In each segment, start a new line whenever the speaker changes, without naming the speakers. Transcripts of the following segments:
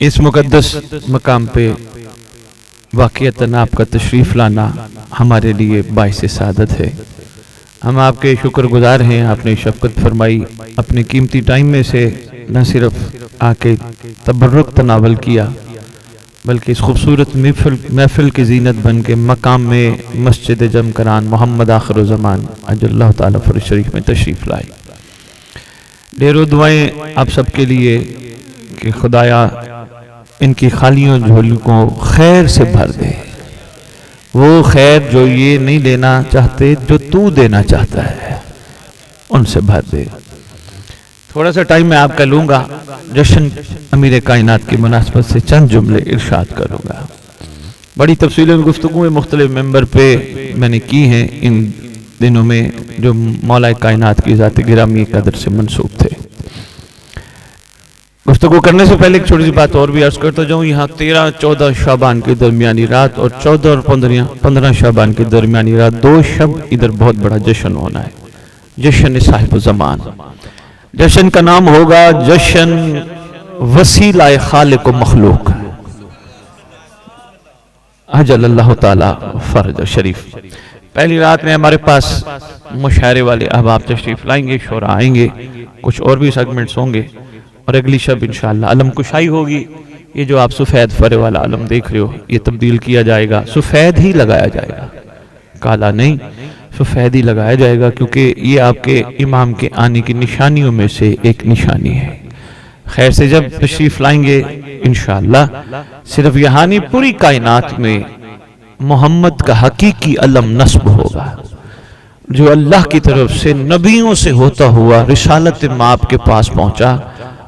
اس مقدس مقام پہ واقعتاً آپ کا تشریف لانا ہمارے لیے باعث سعادت ہے۔ ہم آپ کے شکر گزار ہیں، آپ نے شفقت فرمائی، اپنے قیمتی ٹائم میں سے نہ صرف آ کے تبرک تناول کیا بلکہ اس خوبصورت محفل کی زینت بن کے مقام میں مسجد جمکران محمد آخر الزمان عجل اللہ تعالیٰ فرج شریف میں تشریف لائے۔ ڈھیروں دعائیں آپ سب کے لیے کہ خدایا ان کی خالیوں جھولیوں کو خیر سے بھر دے، وہ خیر جو یہ نہیں لینا چاہتے جو تو دینا چاہتا ہے ان سے بھر دے۔ تھوڑا سا ٹائم میں آپ کا لوں گا، جشن امیر کائنات کی مناسبت سے چند جملے ارشاد کروں گا۔ بڑی تفصیل گفتگو مختلف ممبر پہ میں نے کی ہیں ان دنوں میں جو مولا کائنات کی ذات گرامی قدر سے منسوب تھے۔ گفتگو کرنے سے پہلے ایک چھوٹی سی بات اور بھی عرض کرتا جاؤں، یہاں 13-14 شعبان کی درمیانی رات اور 14 اور 15 شعبان کی درمیانی رات 2 شب ادھر بہت بڑا جشن ہونا ہے، جشن صاحب زمان۔ جشن کا نام ہوگا جشن وسیلہ خالق و مخلوق عجل اللہ تعالی فرج شریف۔ پہلی رات میں ہمارے پاس مشاعرے والے احباب تشریف لائیں گے، شعراء آئیں گے، کچھ اور بھی سیگمنٹس ہوں گے، اور اگلی شب انشاءاللہ علم کشائی ہوگی۔ یہ جو آپ سفید فرے والا علم دیکھ رہے ہو یہ تبدیل کیا جائے گا، سفید ہی لگایا جائے گا، کالا نہیں، سفید ہی لگایا جائے گا، کیونکہ یہ آپ کے امام کے آنے کی نشانیوں میں سے ایک نشانی ہے۔ خیر سے جب تشریف لائیں گے انشاءاللہ صرف یہاں نہیں پوری کائنات میں محمد کا حقیقی علم نصب ہوگا، جو اللہ کی طرف سے نبیوں سے ہوتا ہوا رسالت مآب کے پاس پہنچا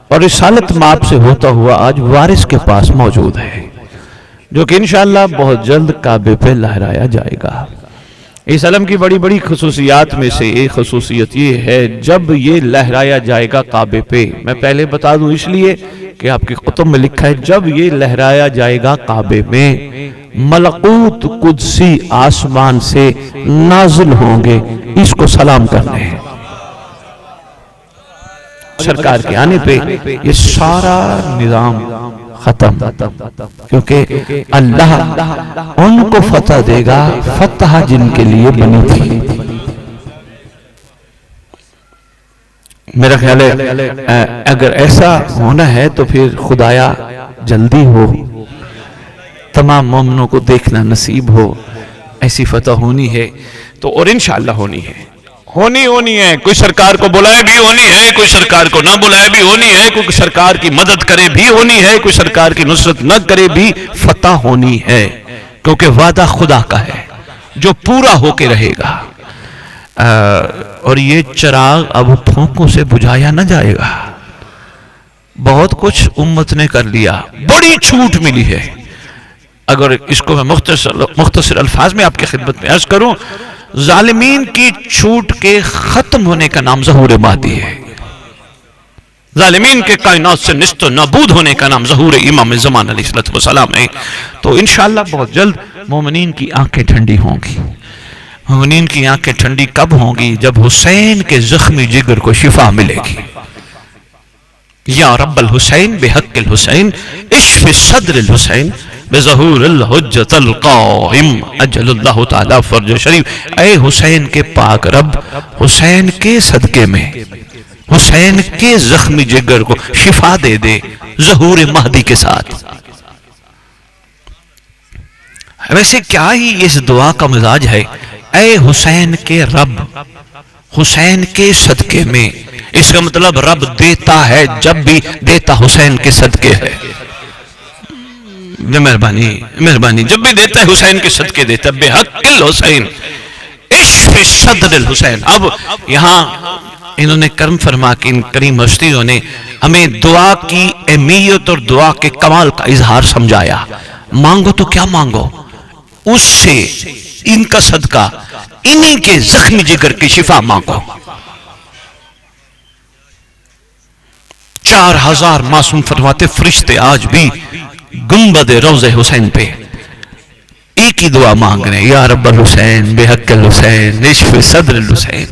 اور رسالت مآب سے ہوتا ہوا آج وارث کے پاس موجود ہے، جو کہ انشاءاللہ بہت جلد کعبے پہ لہرایا جائے گا۔ اس علم کی بڑی بڑی خصوصیات میں سے ایک خصوصیت یہ ہے جب یہ لہرایا جائے گا کعبے پہ، میں پہلے بتا دوں اس لیے کہ آپ کی کتب میں لکھا ہے جب یہ لہرایا جائے گا کعبے میں ملکوت قدسی آسمان سے نازل ہوں گے اس کو سلام کرنے ہیں۔ سرکار کے آنے پہ یہ سارا نظام ختم، کیونکہ اللہ ان کو فتح دے گا فتح جن کے لیے بنی تھی۔ میرا خیال ہے اگر ایسا ہونا ہے تو پھر خدایا جلدی ہو، تمام مومنوں کو دیکھنا نصیب ہو، ایسی فتح ہونی ہے تو، اور انشاءاللہ ہونی ہے، ہونی ہے، کوئی سرکار کو بلائے بھی ہونی ہے، کوئی سرکار کو نہ بلائے بھی ہونی ہے، کوئی سرکار کی مدد کرے بھی ہونی ہے، کوئی سرکار کی نصرت نہ کرے بھی فتح ہونی ہے، کیونکہ وعدہ خدا کا ہے جو پورا ہو کے رہے گا۔ اور یہ چراغ اب پھونکوں سے بجھایا نہ جائے گا، بہت کچھ امت نے کر لیا، بڑی چھوٹ ملی ہے۔ اگر اس کو میں مختصر الفاظ میں آپ کی خدمت میں عرض کروں، ظالمین کی چھوٹ کے ختم ہونے کا نام ظہور مہدی ہے، ظالمین کے کائنات سے نست و نابود ہونے کا نام ظہور امام زمان علیہ السلام ہے۔ تو انشاءاللہ بہت جلد مومنین کی آنکھیں ٹھنڈی ہوں گی۔ مومنین کی آنکھیں ٹھنڈی کب ہوں گی؟ جب حسین کے زخمی جگر کو شفا ملے گی۔ یا رب الحسین بحق الحسین اشف صدر الحسین بظہور الحجت القائم عجل اللہ تعالی فرج شریف۔ اے حسین کے پاک رب، حسین کے صدقے میں حسین کے زخمی جگر کو شفا دے دے ظہور مہدی کے ساتھ۔ ویسے کیا ہی اس دعا کا مزاج ہے، اے حسین کے رب، حسین کے صدقے میں، اس کا مطلب رب دیتا ہے جب بھی دیتا حسین کے صدقے ہے۔ مہربانی جب بھی دیتا ہے حسین کے صدقے دیتا ہے، بحق الحسین اشف صدر الحسین۔ اب یہاں انہوں نے کرم فرما کے ان کریم ہستیوں نے ہمیں دعا کی اہمیت اور دعا کے کمال کا اظہار سمجھایا۔ مانگو تو کیا مانگو، اس سے ان کا صدقہ، انہی کے زخمی جگر کی شفا مانگو۔ 4000 معصوم فرماتے فرشتے آج بھی گنبد روضہ حسین پہ ایک ہی دعا مانگ رہے ہیں، یا رب الحسین بحق الحسین اشف صدر الحسین۔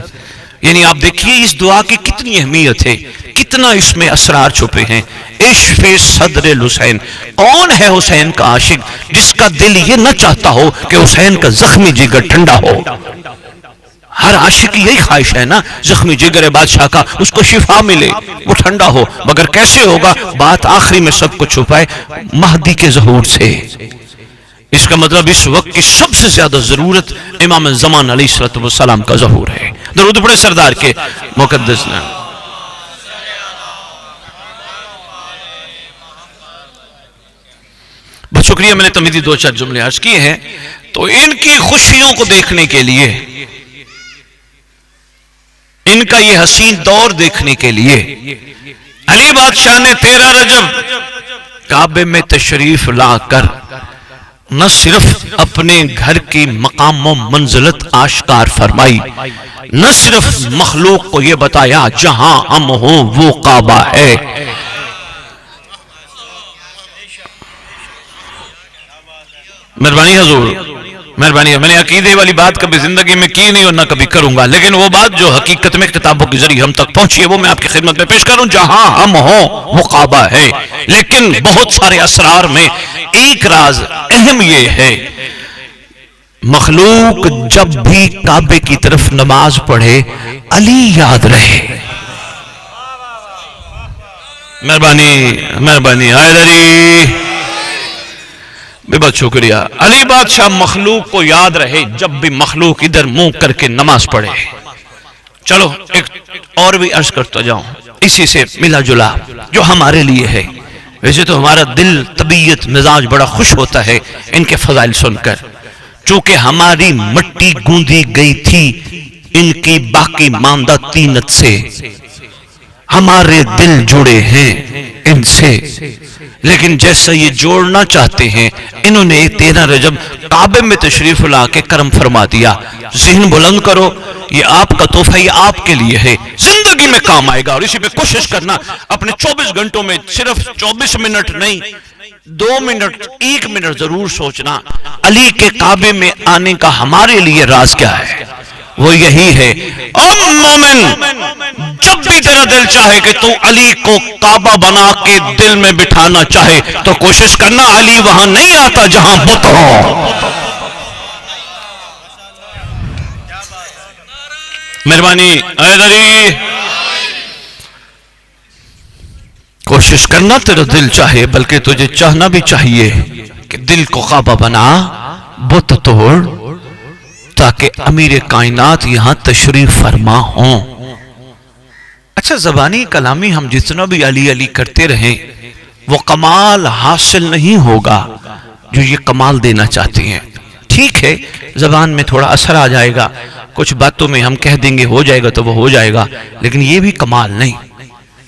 یعنی آپ دیکھیے اس دعا کی کتنی اہمیت ہے، کتنا اس میں اسرار چھپے ہیں۔ اشف صدر الحسین، کون ہے حسین کا عاشق جس کا دل یہ نہ چاہتا ہو کہ حسین کا زخمی جگر ٹھنڈا ہو؟ ہر عاشق کی یہی خواہش ہے نا، زخمی جگر بادشاہ کا اس کو شفا ملے، وہ ٹھنڈا ہو، مگر کیسے ہوگا؟ بات آخری میں سب کو چھپائے، مہدی کے ظہور سے۔ اس کا مطلب اس وقت کی سب سے زیادہ ضرورت امام زمان علیہ السلام کا ظہور ہے۔ درود پڑھے سردار کے مقدس نام۔ بہت شکریہ، میں نے تمہیدی دو چار جملے عرض کیے ہیں۔ تو ان کی خوشیوں کو دیکھنے کے لیے، ان کا یہ حسین دور دیکھنے کے لیے علی بادشاہ نے 13 رجب کعبے میں تشریف لا کر نہ صرف اپنے گھر کی مقام و منزلت آشکار فرمائی، نہ صرف مخلوق کو یہ بتایا جہاں ہم ہوں وہ کعبہ ہے، مہربانی حضور، مہربانی ہے، میں نے عقیدے والی بات کبھی زندگی میں کی نہیں اور نہ کبھی کروں گا، لیکن وہ بات جو حقیقت میں کتابوں کے ذریعے ہم تک پہنچی ہے وہ میں آپ کی خدمت میں پیش کروں۔ جہاں ہم ہوں وہ کعبہ ہے، لیکن بہت سارے اسرار میں ایک راز اہم یہ ہے، مخلوق جب بھی کعبے کی طرف نماز پڑھے علی یاد رہے۔ مہربانی مہربانی حیدری، بہت شکریہ۔ علی بادشاہ مخلوق کو یاد رہے جب بھی مخلوق ادھر منہ کر کے نماز پڑھے۔ چلو ایک اور بھی عرض کرتا جاؤں اسی سے ملا جلا جو ہمارے لیے ہے۔ ویسے تو ہمارا دل، طبیعت، مزاج بڑا خوش ہوتا ہے ان کے فضائل سن کر، چونکہ ہماری مٹی گوندی گئی تھی ان کی باقی ماندہ تینت سے، ہمارے دل جڑے ہیں ان سے، لیکن جیسا یہ جوڑنا چاہتے ہیں انہوں نے 13 رجب کعبے میں تشریف لا کے کرم فرما دیا۔ ذہن بلند کرو، یہ آپ کا تحفہ، یہ آپ کے لیے ہے، زندگی میں کام آئے گا، اور اسی پہ کوشش کرنا اپنے 24 گھنٹوں میں صرف 24 منٹ نہیں، 2 منٹ 1 منٹ ضرور سوچنا علی کے کعبے میں آنے کا ہمارے لیے راز کیا ہے۔ وہ یہی ہے، اے مومن، جب بھی تیرا دل چاہے کہ تو علی کو کعبہ بنا کے دل میں بٹھانا چاہے تو کوشش کرنا علی وہاں نہیں آتا جہاں بت ہو۔ مہربانی حیدری، کوشش کرنا تیرا دل چاہے، بلکہ تجھے چاہنا بھی چاہیے کہ دل کو کعبہ بنا، بت توڑ، تاکہ امیر کائنات یہاں تشریف فرما ہوں۔ اچھا، زبانی کلامی ہم جتنا بھی علی علی کرتے رہیں وہ کمال حاصل نہیں ہوگا جو یہ کمال دینا چاہتے ہیں۔ ٹھیک ہے، زبان میں تھوڑا اثر آ جائے گا، کچھ باتوں میں ہم کہہ دیں گے ہو جائے گا تو وہ ہو جائے گا، لیکن یہ بھی کمال نہیں۔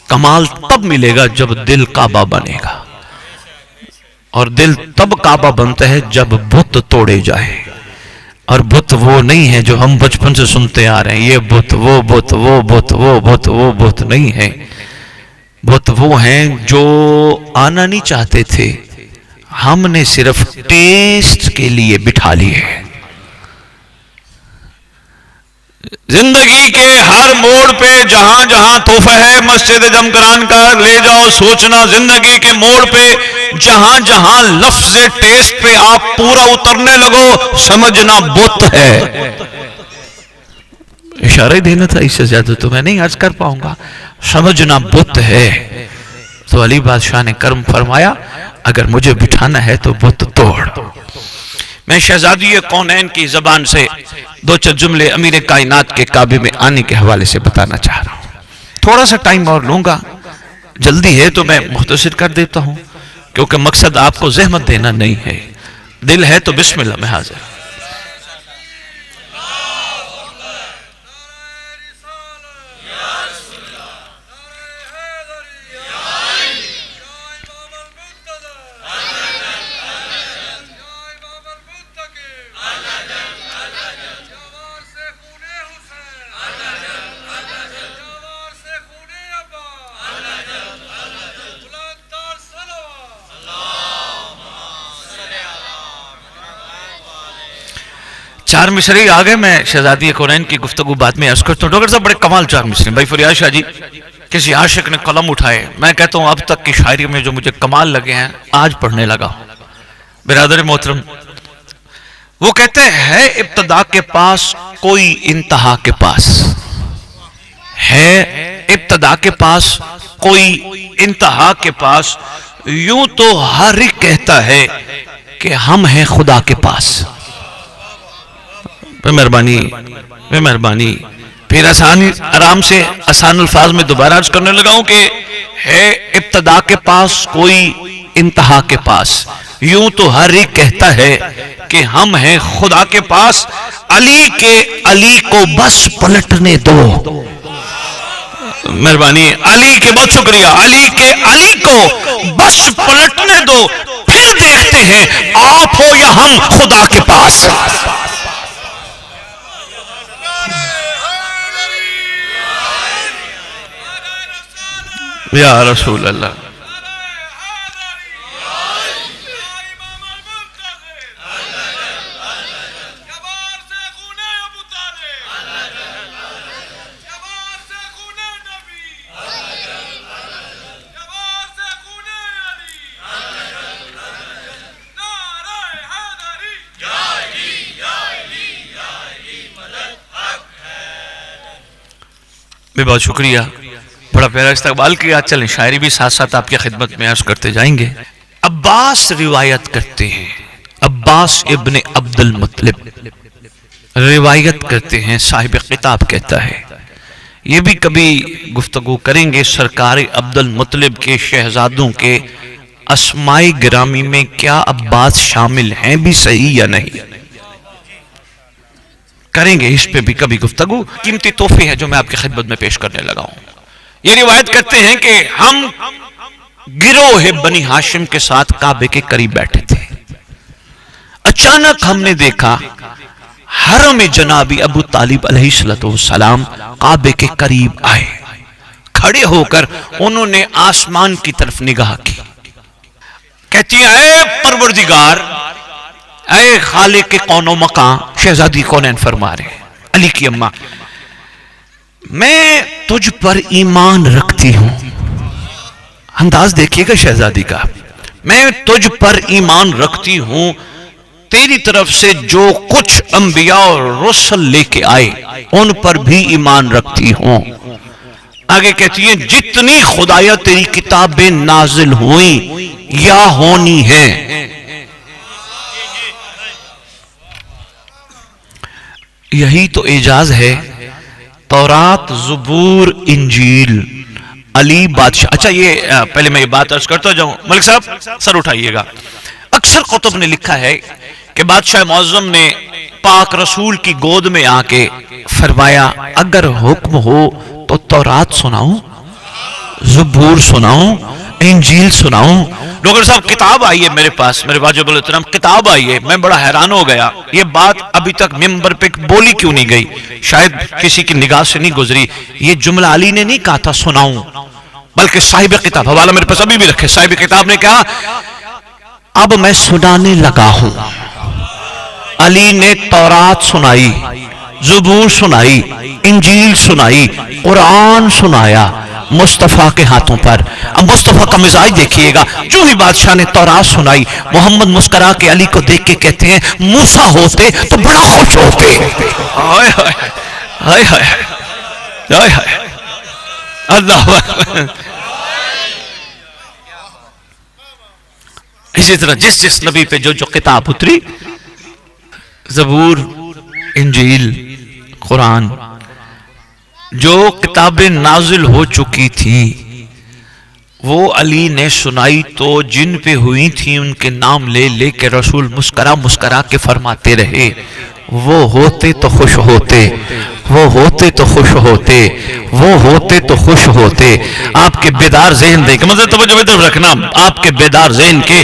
کمال تب ملے گا جب دل کعبہ بنے گا، اور دل تب کعبہ بنتا ہے جب بت توڑے جائے، اور بت وہ نہیں ہے جو ہم بچپن سے سنتے آ رہے ہیں، یہ بت وہ بت وہ بت وہ بت وہ بت نہیں ہے۔ بت وہ ہیں جو آنا نہیں چاہتے تھے، ہم نے صرف ٹیسٹ کے لیے بٹھا لیے۔ زندگی کے ہر موڑ پہ جہاں جہاں تحفہ ہے مسجد جمکران کا لے جاؤ، سوچنا زندگی کے موڑ پہ جہاں جہاں لفظ ٹیسٹ پہ آپ پورا اترنے لگو سمجھنا بت ہے۔ اشارہ دینا تھا، اس سے زیادہ تو میں نہیں عرض کر پاؤں گا، سمجھنا بت ہے۔ تو علی بادشاہ نے کرم فرمایا اگر مجھے بٹھانا ہے تو بت توڑ۔ میں شہزادی کونین کی زبان سے 2-4 جملے امیر کائنات کے کعبے میں آنے کے حوالے سے بتانا چاہ رہا ہوں۔ تھوڑا سا ٹائم اور لوں گا، جلدی ہے تو میں مختصر کر دیتا ہوں، کیونکہ مقصد آپ کو زحمت دینا نہیں ہے۔ دل ہے تو بسم اللہ، میں حاضر۔ چار مصری آ گئے. میں شہزادی کونین کی گفتگو بعد میں عرض کرتا ہوں. ڈاکٹر صاحب بڑے کمال چار مصری. بھائی فریاد شاہ جی کسی عاشق نے قلم اٹھائے, میں کہتا ہوں اب تک کی شاعری میں جو مجھے کمال لگے ہیں آج پڑھنے لگا. برادر محترم, وہ کہتے ہیں ابتدا کے پاس کوئی انتہا کے پاس ہے, ابتدا کے پاس کوئی انتہا کے پاس, یوں تو ہر ایک کہتا ہے کہ ہم ہیں خدا کے پاس. مہربانی مہربانی. پھر آرام سے آسان الفاظ میں دوبارہ عرض کرنے لگا ہوں کہ ہے ابتدا کے پاس کوئی انتہا کے پاس, یوں تو ہر ایک کہتا ہے کہ ہم ہیں خدا کے پاس. علی کے علی کو بس پلٹنے دو. مہربانی. علی کے, بہت شکریہ, علی کے علی کو بس پلٹنے دو, پھر دیکھتے ہیں آپ ہو یا ہم خدا کے پاس. یا رسول اللہ. بہت شکریہ, بڑا پیارا استقبال کیا. چلیں شاعری بھی ساتھ ساتھ آپ کی خدمت میں عرض کرتے جائیں گے. عباس روایت کرتے ہیں, عباس ابن عبد المطلب روایت کرتے ہیں, صاحب کتاب کہتا ہے. یہ بھی کبھی گفتگو کریں گے سرکار عبد المطلب کے شہزادوں کے اسماء گرامی میں کیا عباس شامل ہیں بھی صحیح یا نہیں, کریں گے اس پہ بھی کبھی گفتگو. قیمتی تحفے ہے جو میں آپ کی خدمت میں پیش کرنے لگا ہوں. یہ روایت کرتے ہیں کہ ہم گروہ بنی ہاشم کے ساتھ کعبے کے قریب بیٹھے تھے. اچانک ہم نے دیکھا حرم جنابی ابو طالب علیہ السلام کعبے کے قریب آئے. کھڑے ہو کر انہوں نے آسمان کی طرف نگاہ کی. کہتی ہیں اے پروردگار, اے خالق کون و مکان. شہزادی کونین فرما رہے ہیں, علی کی اماں, میں تجھ پر ایمان رکھتی ہوں. انداز دیکھیے گا شہزادی کا, میں تجھ پر ایمان رکھتی ہوں, تیری طرف سے جو کچھ انبیاء اور رسل لے کے آئے ان پر بھی ایمان رکھتی ہوں. آگے کہتی ہیں جتنی خدایا تیری کتابیں نازل ہوئیں یا ہونی ہیں, یہی تو اعجاز ہے. تورات, زبور, انجیل, علی بادشاہ. اچھا یہ پہلے میں یہ بات عرض کرتا جاؤں, ملک صاحب سر اٹھائیے گا. اکثر کتب نے لکھا ہے کہ بادشاہ معظم نے پاک رسول کی گود میں آ کے فرمایا اگر حکم ہو تو تورات سناؤں, زبور سناؤں, انجیل سناؤں. ڈاکٹر صاحب کتاب آئی ہے میرے پاس, میرے واجب الاحترام کتاب آئی ہے. میں بڑا حیران ہو گیا, یہ بات ابھی تک ممبر پہ بولی کیوں نہیں گئی, شاید کسی کی نگاہ سے نہیں گزری. یہ جملہ علی نے نہیں کہا تھا سناؤں, بلکہ صاحب کتاب, حوالہ میرے پاس ابھی بھی رکھے, صاحب کتاب نے کہا اب میں سنانے لگا ہوں. علی نے تورات سنائی, زبور سنائی, انجیل سنائی, قرآن سنایا مصطفیٰ کے ہاتھوں پر. اب مصطفیٰ کا مزاج دیکھیے گا, جو ہی بادشاہ نے تورات سنائی, محمد مسکرا کے علی کو دیکھ کے کہتے ہیں موسیٰ ہوتے تو بڑا خوش ہوتے. ہائے ہائے ہائے ہائے ہائے اللہ. اسی طرح جس نبی پہ جو کتاب اتری, زبور, انجیل, قرآن, جو کتابیں نازل ہو چکی تھی وہ علی نے سنائی, تو جن پہ ہوئی تھی ان کے نام لے لے کے رسول مسکرا مسکرا کے فرماتے رہے وہ ہوتے تو خوش ہوتے, وہ ہوتے تو خوش ہوتے, وہ ہوتے تو خوش ہوتے. آپ کے بیدار ذہن دیکھ, مطلب توجہ ادھر رکھنا, آپ کے بیدار ذہن کے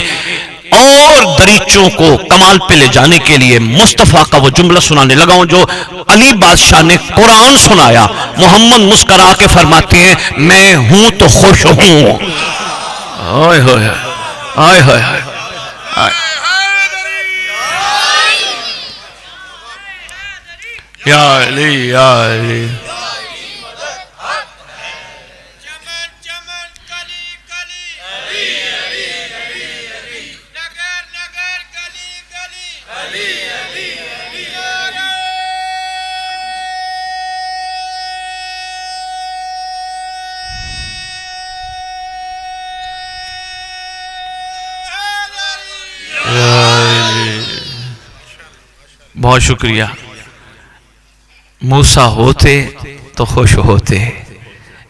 اور دریچوں کو کمال پہ لے جانے کے لیے مصطفیٰ کا وہ جملہ سنانے لگا ہوں جو علی بادشاہ نے قرآن سنایا. محمد مسکرا کے فرماتے ہیں میں ہوں تو خوش ہوں. آئے ہوئے آئے ہوئے. یا علی یا علی. بہت شکریہ. موسیٰ ہوتے تو خوش ہوتے,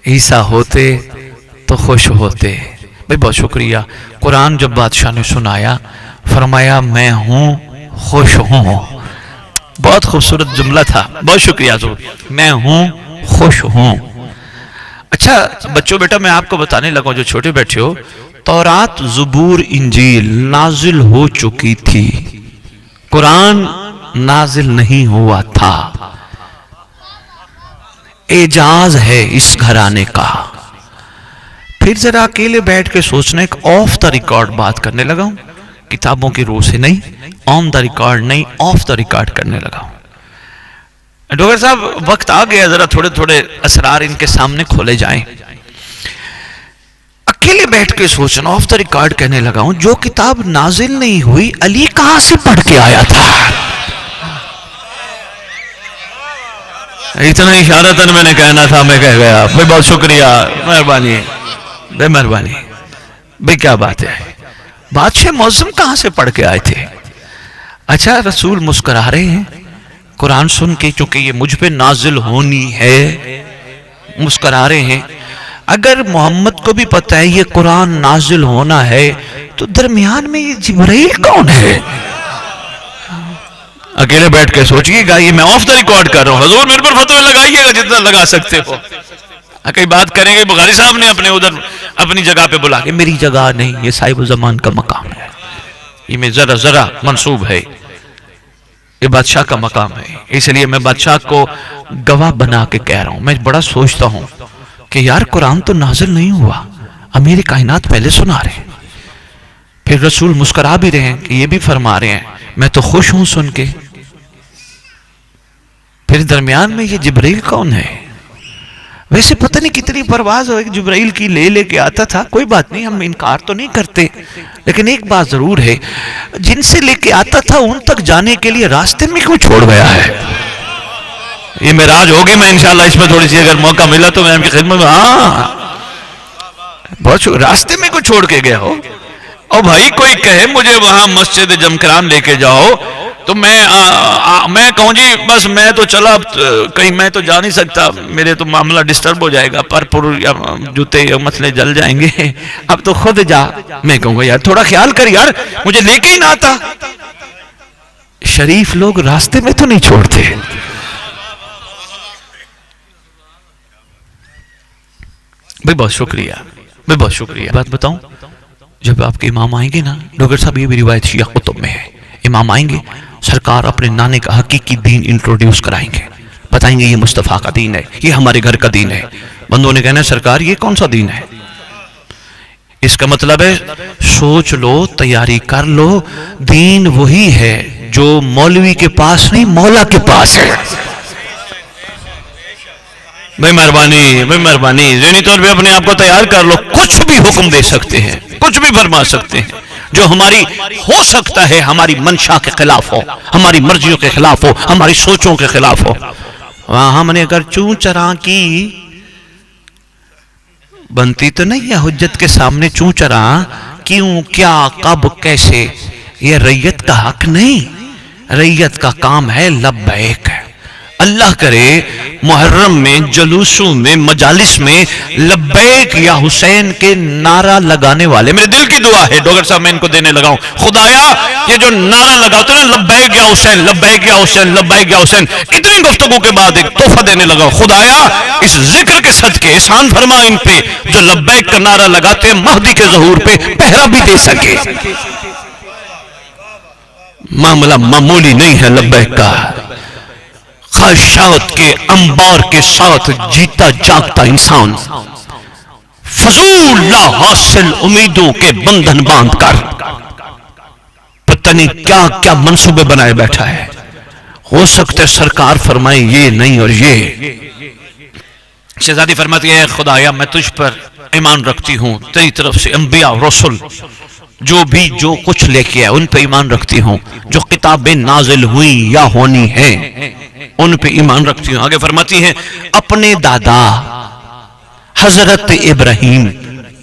عیسیٰ ہوتے تو خوش ہوتے. بھئی بہت شکریہ. قرآن جب بادشاہ نے سنایا فرمایا میں ہوں خوش ہوں. بہت خوبصورت جملہ تھا, بہت شکریہ. میں ہوں خوش ہوں. اچھا بچوں بیٹا میں آپ کو بتانے لگا, جو چھوٹے بیٹھے ہو, تورات زبور انجیل نازل ہو چکی تھی, قرآن نازل نہیں ہوا تھا. اعجاز ہے اس گھرانے کا. پھر ذرا اکیلے بیٹھ کے سوچنا, ایک آف دا ریکارڈ بات کرنے لگا ہوں, کتابوں کی روح سے نہیں, آن دا ریکارڈ نہیں, آف دا ریکارڈ کرنے لگا ہوں. ڈاکٹر صاحب وقت آ گیا, ذرا تھوڑے تھوڑے اسرار ان کے سامنے کھولے جائیں. اکیلے بیٹھ کے سوچنا, آف دا ریکارڈ کہنے لگا ہوں, جو کتاب نازل نہیں ہوئی علی کہاں سے پڑھ کے آیا تھا؟ اتنا اشارتاً میں نے کہنا تھا, میں کہہ گیا. بھئی بہت شکریہ, مہربانی, بے مہربانی. بھئی کیا بات ہے, بادشاہ معظم کہاں سے پڑھ کے آئے تھے؟ اچھا رسول مسکرا رہے ہیں قرآن سن کے, چونکہ یہ مجھ پہ نازل ہونی ہے, مسکرا رہے ہیں. اگر محمد کو بھی پتہ ہے یہ قرآن نازل ہونا ہے, تو درمیان میں یہ جبرائیل کون ہے؟ اکیلے بیٹھ کے سوچئے گا, یہ میں آف دا ریکارڈ کر رہا ہوں, حضور میرے پر فتوے لگائیے گا جتنا لگا سکتے ہو. کئی بات کریں گے, بخاری صاحب نے اپنے ادھر اپنی جگہ پہ بلا کے, میری جگہ نہیں, یہ صاحب الزمان کا مقام ہے, یہ میں ذرا منصوب ہے, یہ بادشاہ کا مقام ہے. اس لیے میں بادشاہ کو گواہ بنا کے کہہ رہا ہوں. میں بڑا سوچتا ہوں کہ یار قرآن تو نازل نہیں ہوا, امیر کائنات پہلے سنا رہے ہیں. پھر رسول مسکرا بھی رہے ہیں کہ یہ بھی فرما رہے ہیں میں تو خوش ہوں سن کے. پھر درمیان میں یہ جبرائیل کون ہے؟ ویسے پتہ نہیں کتنی پرواز ہو, ایک جبرائیل کی لے کے آتا تھا. کوئی بات نہیں, ہم انکار تو نہیں کرتے, لیکن ایک بات ضرور ہے, جن سے لے کے آتا تھا ان تک جانے کے لیے راستے میں کیوں چھوڑ گیا ہے؟ یہ معراج ہوگی, میں انشاءاللہ اس میں تھوڑی سی اگر موقع ملا تو میں ان کی خدمت میں, ہاں بہت راستے میں کوئی چھوڑ کے گیا ہو. اور بھائی کوئی کہے مجھے وہاں مسجد جمکران لے کے جاؤ, تو میں کہوں جی بس میں تو چلا, کہیں میں تو جا نہیں سکتا, میرے تو معاملہ ڈسٹرب ہو جائے گا, پر یا جوتے یا مسئلے جل جائیں گے, اب تو خود جا. میں کہوں گا یار تھوڑا خیال کر یار, مجھے لے کے ہی نہ آتا. شریف لوگ راستے میں تو نہیں چھوڑتے. بھئی بہت شکریہ, بھئی بہت شکریہ. بات بتاؤں, جب آپ کے امام آئیں گے نا, ڈاکٹر صاحب یہ بھی روایت شیعہ کتب میں ہے, امام آئیں گے سرکار اپنے نانے کا حقیقی دین انٹروڈیوس کرائیں گے, بتائیں گے یہ مصطفیٰ کا دین ہے, یہ ہمارے گھر کا دین ہے. بندوں نے کہنا سرکار یہ کون سا دین ہے؟ اس کا مطلب ہے سوچ لو, تیاری کر لو, دین وہی ہے جو مولوی کے پاس نہیں مولا کے پاس ہے. بھئی مہربانی, بھئی مہربانی, ذہنی طور پہ اپنے آپ کو تیار کر لو. کچھ بھی حکم دے سکتے ہیں, کچھ بھی فرما سکتے ہیں, جو ہماری ہو سکتا ہے ہماری منشا کے خلاف ہو, ہماری مرضیوں کے خلاف ہو, ہماری سوچوں کے خلاف ہو. وہاں ہم نے اگر چون چراں کی بنتی تو نہیں ہے حجت کے سامنے, چون چراں کیوں, کیا, کب, کیسے, یہ ریت کا حق نہیں. ریت کا کام ہے لبیک. اللہ کرے محرم میں, جلوسوں میں, مجالس میں لبیک یا حسین کے نعرہ لگانے والے, میرے دل کی دعا ہے ڈاکٹر صاحب میں ان کو دینے لگا ہوں, خدایا یہ جو نعرہ لگاتے ہیں لبیک یا حسین, لبیک یا حسین, لبیک یا حسین, اتنی گفتگو کے بعد ایک تحفہ دینے لگا ہوں, خدایا اس ذکر کے صدقے احسان فرما ان پہ جو لبیک کا نعرہ لگاتے ہیں, مہدی کے ظہور پہ پہرا بھی دے سکے. معاملہ معمولی نہیں ہے لبیک کا, خواہشات کے انبار کے ساتھ جیتا جاگتا انسان, فضول لا حاصل امیدوں کے بندھن باندھ کر پتہ نہیں کیا کیا منصوبے بنائے بیٹھا ہے. ہو سکتا ہے سرکار فرمائے یہ نہیں اور یہ. شہزادی فرماتی ہے خدایا میں تجھ پر ایمان رکھتی ہوں، تیری طرف سے انبیاء اور رسول جو کچھ لے کے آئے ان پہ ایمان رکھتی ہوں، جو کتابیں نازل ہوئی یا ہونی ہیں ان پہ ایمان رکھتی ہوں. آگے فرماتی ہے اپنے دادا حضرت ابراہیم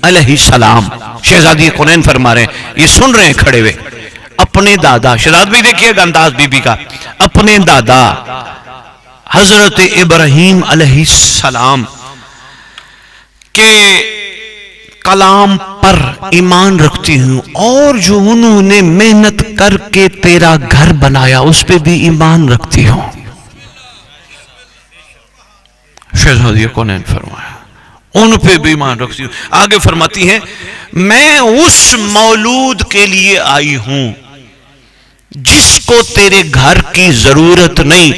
علیہ السلام، شہزادی کونین فرما رہے ہیں، یہ سن رہے ہیں کھڑے ہوئے، اپنے دادا، شہزاد بھی دیکھیے گا انداز بی بی کا، اپنے دادا حضرت ابراہیم علیہ السلام کے کلام پر ایمان رکھتی ہوں، اور جو انہوں نے محنت کر کے تیرا گھر بنایا اس پہ بھی ایمان رکھتی ہوں. شہزادی کونین فرمایا ان پہ بھی ایمان رکھتی ہوں. آگے فرماتی ہے میں اس مولود کے لیے آئی ہوں جس کو تیرے گھر کی ضرورت نہیں،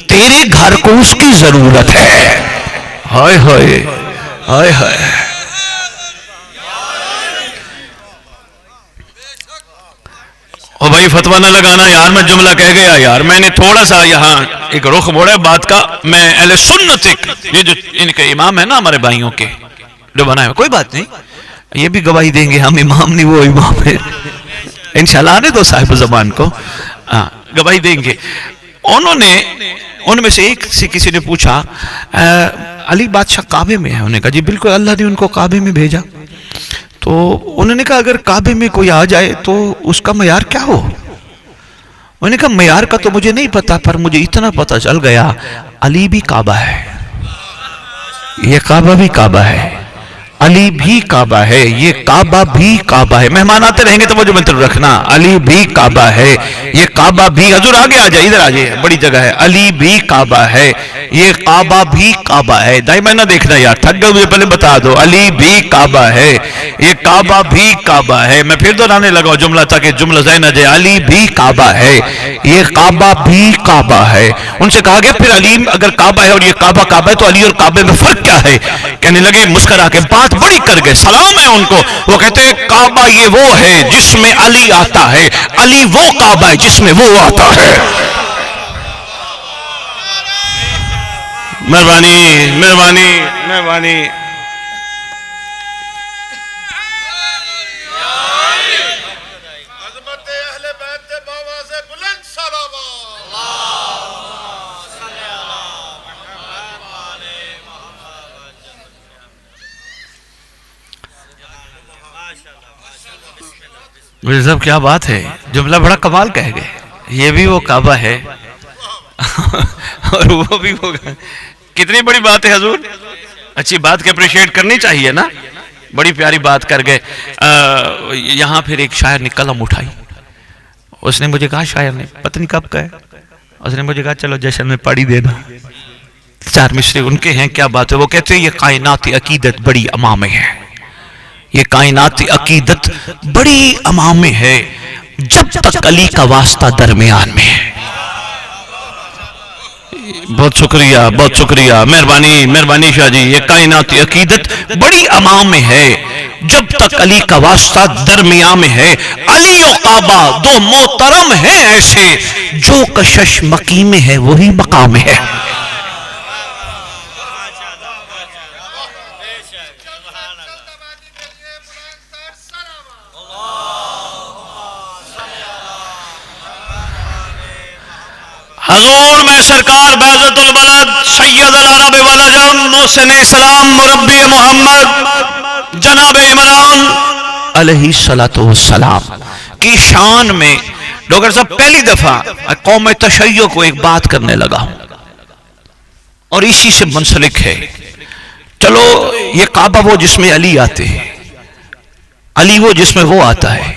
تیرے گھر کو اس کی ضرورت ہے. ہائے ہائے ہائے ہائے. اور بھائی فتوہ نہ لگانا یار، میں جملہ کہہ گیا یار، میں نے تھوڑا سا یہاں ایک رخ موڑا ہے بات کا. میں اہل سنت یہ جو ان کے امام ہے نا ہمارے بھائیوں کے جو بنائے ہوئے، کوئی بات نہیں، یہ بھی گواہی دیں گے، ہم امام نہیں وہ امام ہے انشاءاللہ. آنے دو صاحب زبان کو، گواہی دیں گے. ان میں سے ایک سے کسی نے پوچھا علی بادشاہ کعبے میں ہے؟ انہوں نے کہا جی بالکل، اللہ نے ان کو کعبے میں بھیجا. تو انہوں نے کہا اگر کعبے میں کوئی آ جائے تو اس کا معیار کیا ہو؟ انہوں نے کہا معیار کا تو مجھے نہیں پتا، پر مجھے اتنا پتا چل گیا علی بھی کعبہ ہے، یہ کعبہ بھی کعبہ ہے، علی بھی کعبہ ہے، یہ کعبہ بھی کعبہ ہے. مہمان آتے رہیں گے تو مجھے مطلب رکھنا، علی بھی کعبہ ہے، یہ کعبہ بھی، حضور آگے آ جائے، ادھر آ جائے، بڑی جگہ ہے، علی بھی کعبہ ہے، یہ کعبہ بھی کعبہ ہے. دائی میں نہ دیکھنا یار، تھک گئے، مجھے پہلے بتا دو، علی بھی کعبہ ہے، یہ کعبہ بھی کعبہ ہے. میں پھر دہرانے لگا جملہ تاکہ جملہ ذہن آ جائے، علی بھی کعبہ ہے، یہ کعبہ بھی کعبہ ہے. ان سے کہا گیا پھر علی اگر کعبہ ہے اور یہ کعبہ کعبہ ہے تو علی اور کعبے میں فرق کیا ہے؟ کہنے لگے مسکرا کے بات بڑی کر گئے، سلام ہے ان کو. وہ کہتے ہیں کعبہ یہ وہ ہے جس میں علی آتا ہے، علی وہ کعبہ ہے جس میں وہ آتا ہے. مہربانی مہربانی مہربانی. مجھے صاحب کیا بات ہے، جملہ بڑا کمال کہہ گئے. یہ بھی وہ کعبہ ہے اور وہ بھی وہ، کتنی بڑی بات ہے حضور. اچھی بات کے اپریشیٹ کرنی چاہیے نا، بڑی پیاری بات کر گئے. یہاں پھر ایک شاعر نے قلم اٹھائی، اس نے مجھے کہا، شاعر نے پتہ نہیں کب کا ہے، اس نے مجھے کہا چلو جشن میں پڑھی دینا. 4 مصرے ان کے ہیں، کیا بات ہے. وہ کہتے ہیں یہ کائناتی عقیدت بڑی امام ہے، یہ کائناتی عقیدت بڑی امام ہے جب تک علی کا واسطہ درمیان میں ہے. بہت شکریہ بہت شکریہ، مہربانی مہربانی شاہ جی. یہ کائناتی عقیدت بڑی امام میں ہے جب تک علی کا واسطہ درمیان میں ہے. علی و کعبہ دو محترم ہیں ایسے، جو کشش مقیم میں ہے وہی مقام ہے. حضور میں سرکار بعزت البلد سید العرب والعجم محسن اسلام مربی محمد جناب عمران علیہ السلام کی شان میں ڈاکٹر صاحب پہلی دفعہ قوم تشیع کو ایک بات کرنے لگا ہوں اور اسی سے منسلک ہے. چلو یہ کعبہ وہ جس میں علی آتے ہیں، علی وہ جس میں وہ آتا ہے.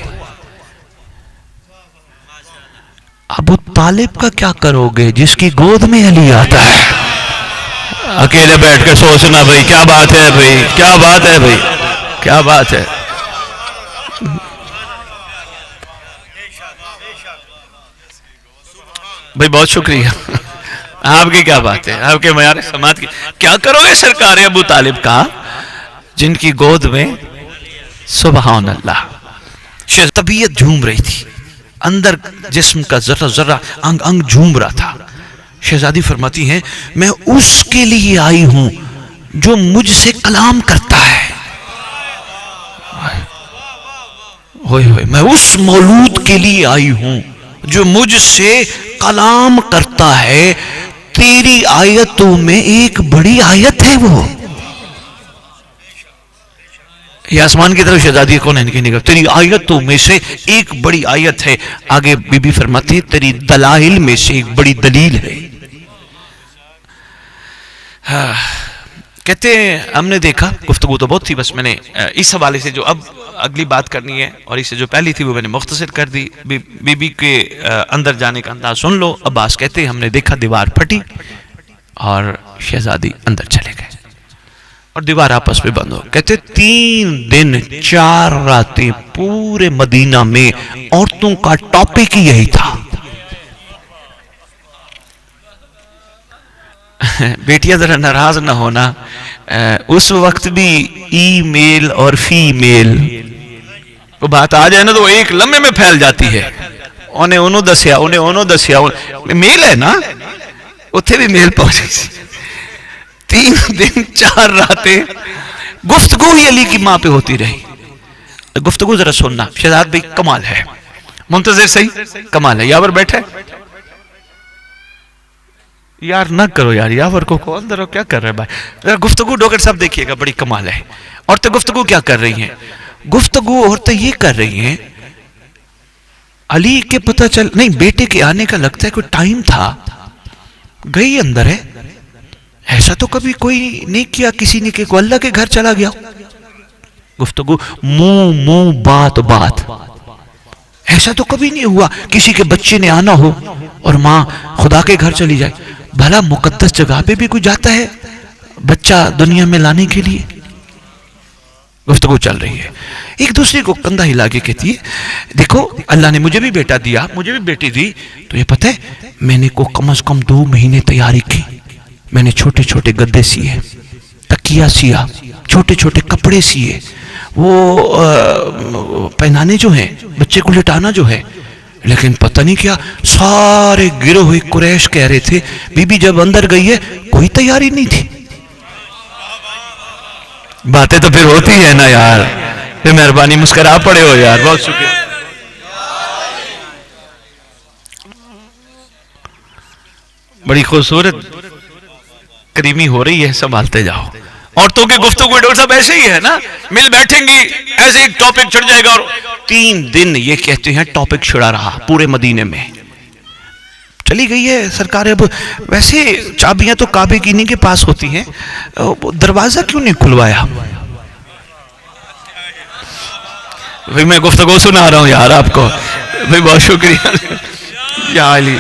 ابو طالب کا کیا کرو گے جس کی گود میں علی آتا ہے؟ اکیلے بیٹھ کے سوچنا بھائی کیا بات ہے، بھائی کیا بات ہے، بھائی کیا بات ہے. بھائی بہت شکریہ، آپ کی کیا بات ہے، آپ کے معیار سماعت کی. کیا کرو گے سرکار ابو طالب کا جن کی گود میں، سبحان اللہ. طبیعت جھوم رہی تھی، اندر جسم کا ذرہ ذرہ انگ انگ جھوم رہا تھا. شہزادی فرماتی ہیں میں اس کے لیے آئی ہوں جو مجھ سے کلام کرتا ہے. ہوئے ہوئے میں اس مولود کے لیے آئی ہوں جو مجھ سے کلام کرتا ہے. تیری آیتوں میں ایک بڑی آیت ہے. وہ یہ آسمان کی طرف شہزادی کون ہے نگاہ. تیری آیتوں میں سے ایک بڑی آیت ہے. آگے بی بی فرماتی ہے تیری دلائل میں سے ایک بڑی دلیل ہے. کہتے ہیں ہم نے دیکھا, گفتگو تو بہت تھی, بس میں نے اس حوالے سے جو اب اگلی بات کرنی ہے اور اس سے جو پہلی تھی وہ میں نے مختصر کر دی. بی بی کے اندر جانے کا انداز سن لو. عباس کہتے ہیں ہم نے دیکھا دیوار پھٹی اور شہزادی اندر چلے گئے اور دیوار آپس میں بند ہو. کہتے 3 دن 4 راتیں پورے مدینہ میں عورتوں کا ٹاپک ہی یہی تھا. بیٹیاں ذرا ناراض نہ ہونا, اس وقت بھی ای میل اور فی میل وہ بات آ جائے نا تو ایک لمحے میں پھیل جاتی ہے. انہیں انہوں دسیا میل ہے نا, اتھے بھی میل پہنچی سی. 3 دن 4 راتیں گفتگو ہی علی کی ماں پہ ہوتی رہی. گفتگو ذرا سننا. شہزاد بھائی کمال ہے, منتظر صحیح کمال ہے. یاور بیٹھے یار نہ کرو یار, یاور کو کون درو کیا کر رہے بھائی. گفتگو ڈاکٹر صاحب دیکھیے گا بڑی کمال ہے. عورتیں گفتگو کیا کر رہی ہیں؟ گفتگو عورتیں یہ کر رہی ہیں علی کے پتہ چل نہیں بیٹے کے آنے کا لگتا ہے کوئی ٹائم تھا, گئی اندر ہے. ایسا تو کبھی کوئی نہیں کیا کسی نے کہ اللہ کے گھر چلا گیا. گفتگو منہ بات ایسا تو کبھی نہیں ہوا کسی کے بچے نے آنا ہو اور ماں خدا کے گھر چلی جائے. بھلا مقدس جگہ پہ بھی کوئی جاتا ہے بچہ دنیا میں لانے کے لیے. گفتگو چل رہی ہے. ایک دوسرے کو کندھا ہلا کے کہتی ہے دیکھو اللہ نے مجھے بھی بیٹا دیا, مجھے بھی بیٹی دی, تو یہ پتہ ہے میں نے کو کم از کم 2 مہینے تیاری کی. میں نے چھوٹے چھوٹے گدے سیے, تکیہ سیا, چھوٹے چھوٹے کپڑے سیے, وہ پہنانے جو ہیں بچے کو لٹانا جو ہے. لیکن پتہ نہیں کیا سارے گرے ہوئے قریش کہہ رہے تھے بی بی جب اندر گئی ہے کوئی تیاری نہیں تھی. باتیں تو پھر ہوتی ہے نا یار, پھر مہربانی مسکرا پڑے ہو یار, بہت شکریہ. بڑی خوبصورت کریمی ہو رہی ہے, سنبھالتے جاؤ. عورتوں کی گفتگو ڈاکٹر صاحب ایسے ہی ہے نا, مل بیٹھیں گی ایسے ایک ٹاپک چھڑ جائے گا. اور 3 دن یہ کہتے ہیں ٹاپک چھڑا رہا پورے مدینے میں. چلی گئی ہے سرکار. اب ویسے چابیاں تو کعبے کی نہیں کے پاس ہوتی ہیں, دروازہ کیوں نہیں کھلوایا؟ بھئی میں گفتگو سنا رہا ہوں یار آپ کو, بھئی بہت شکریہ. یا علی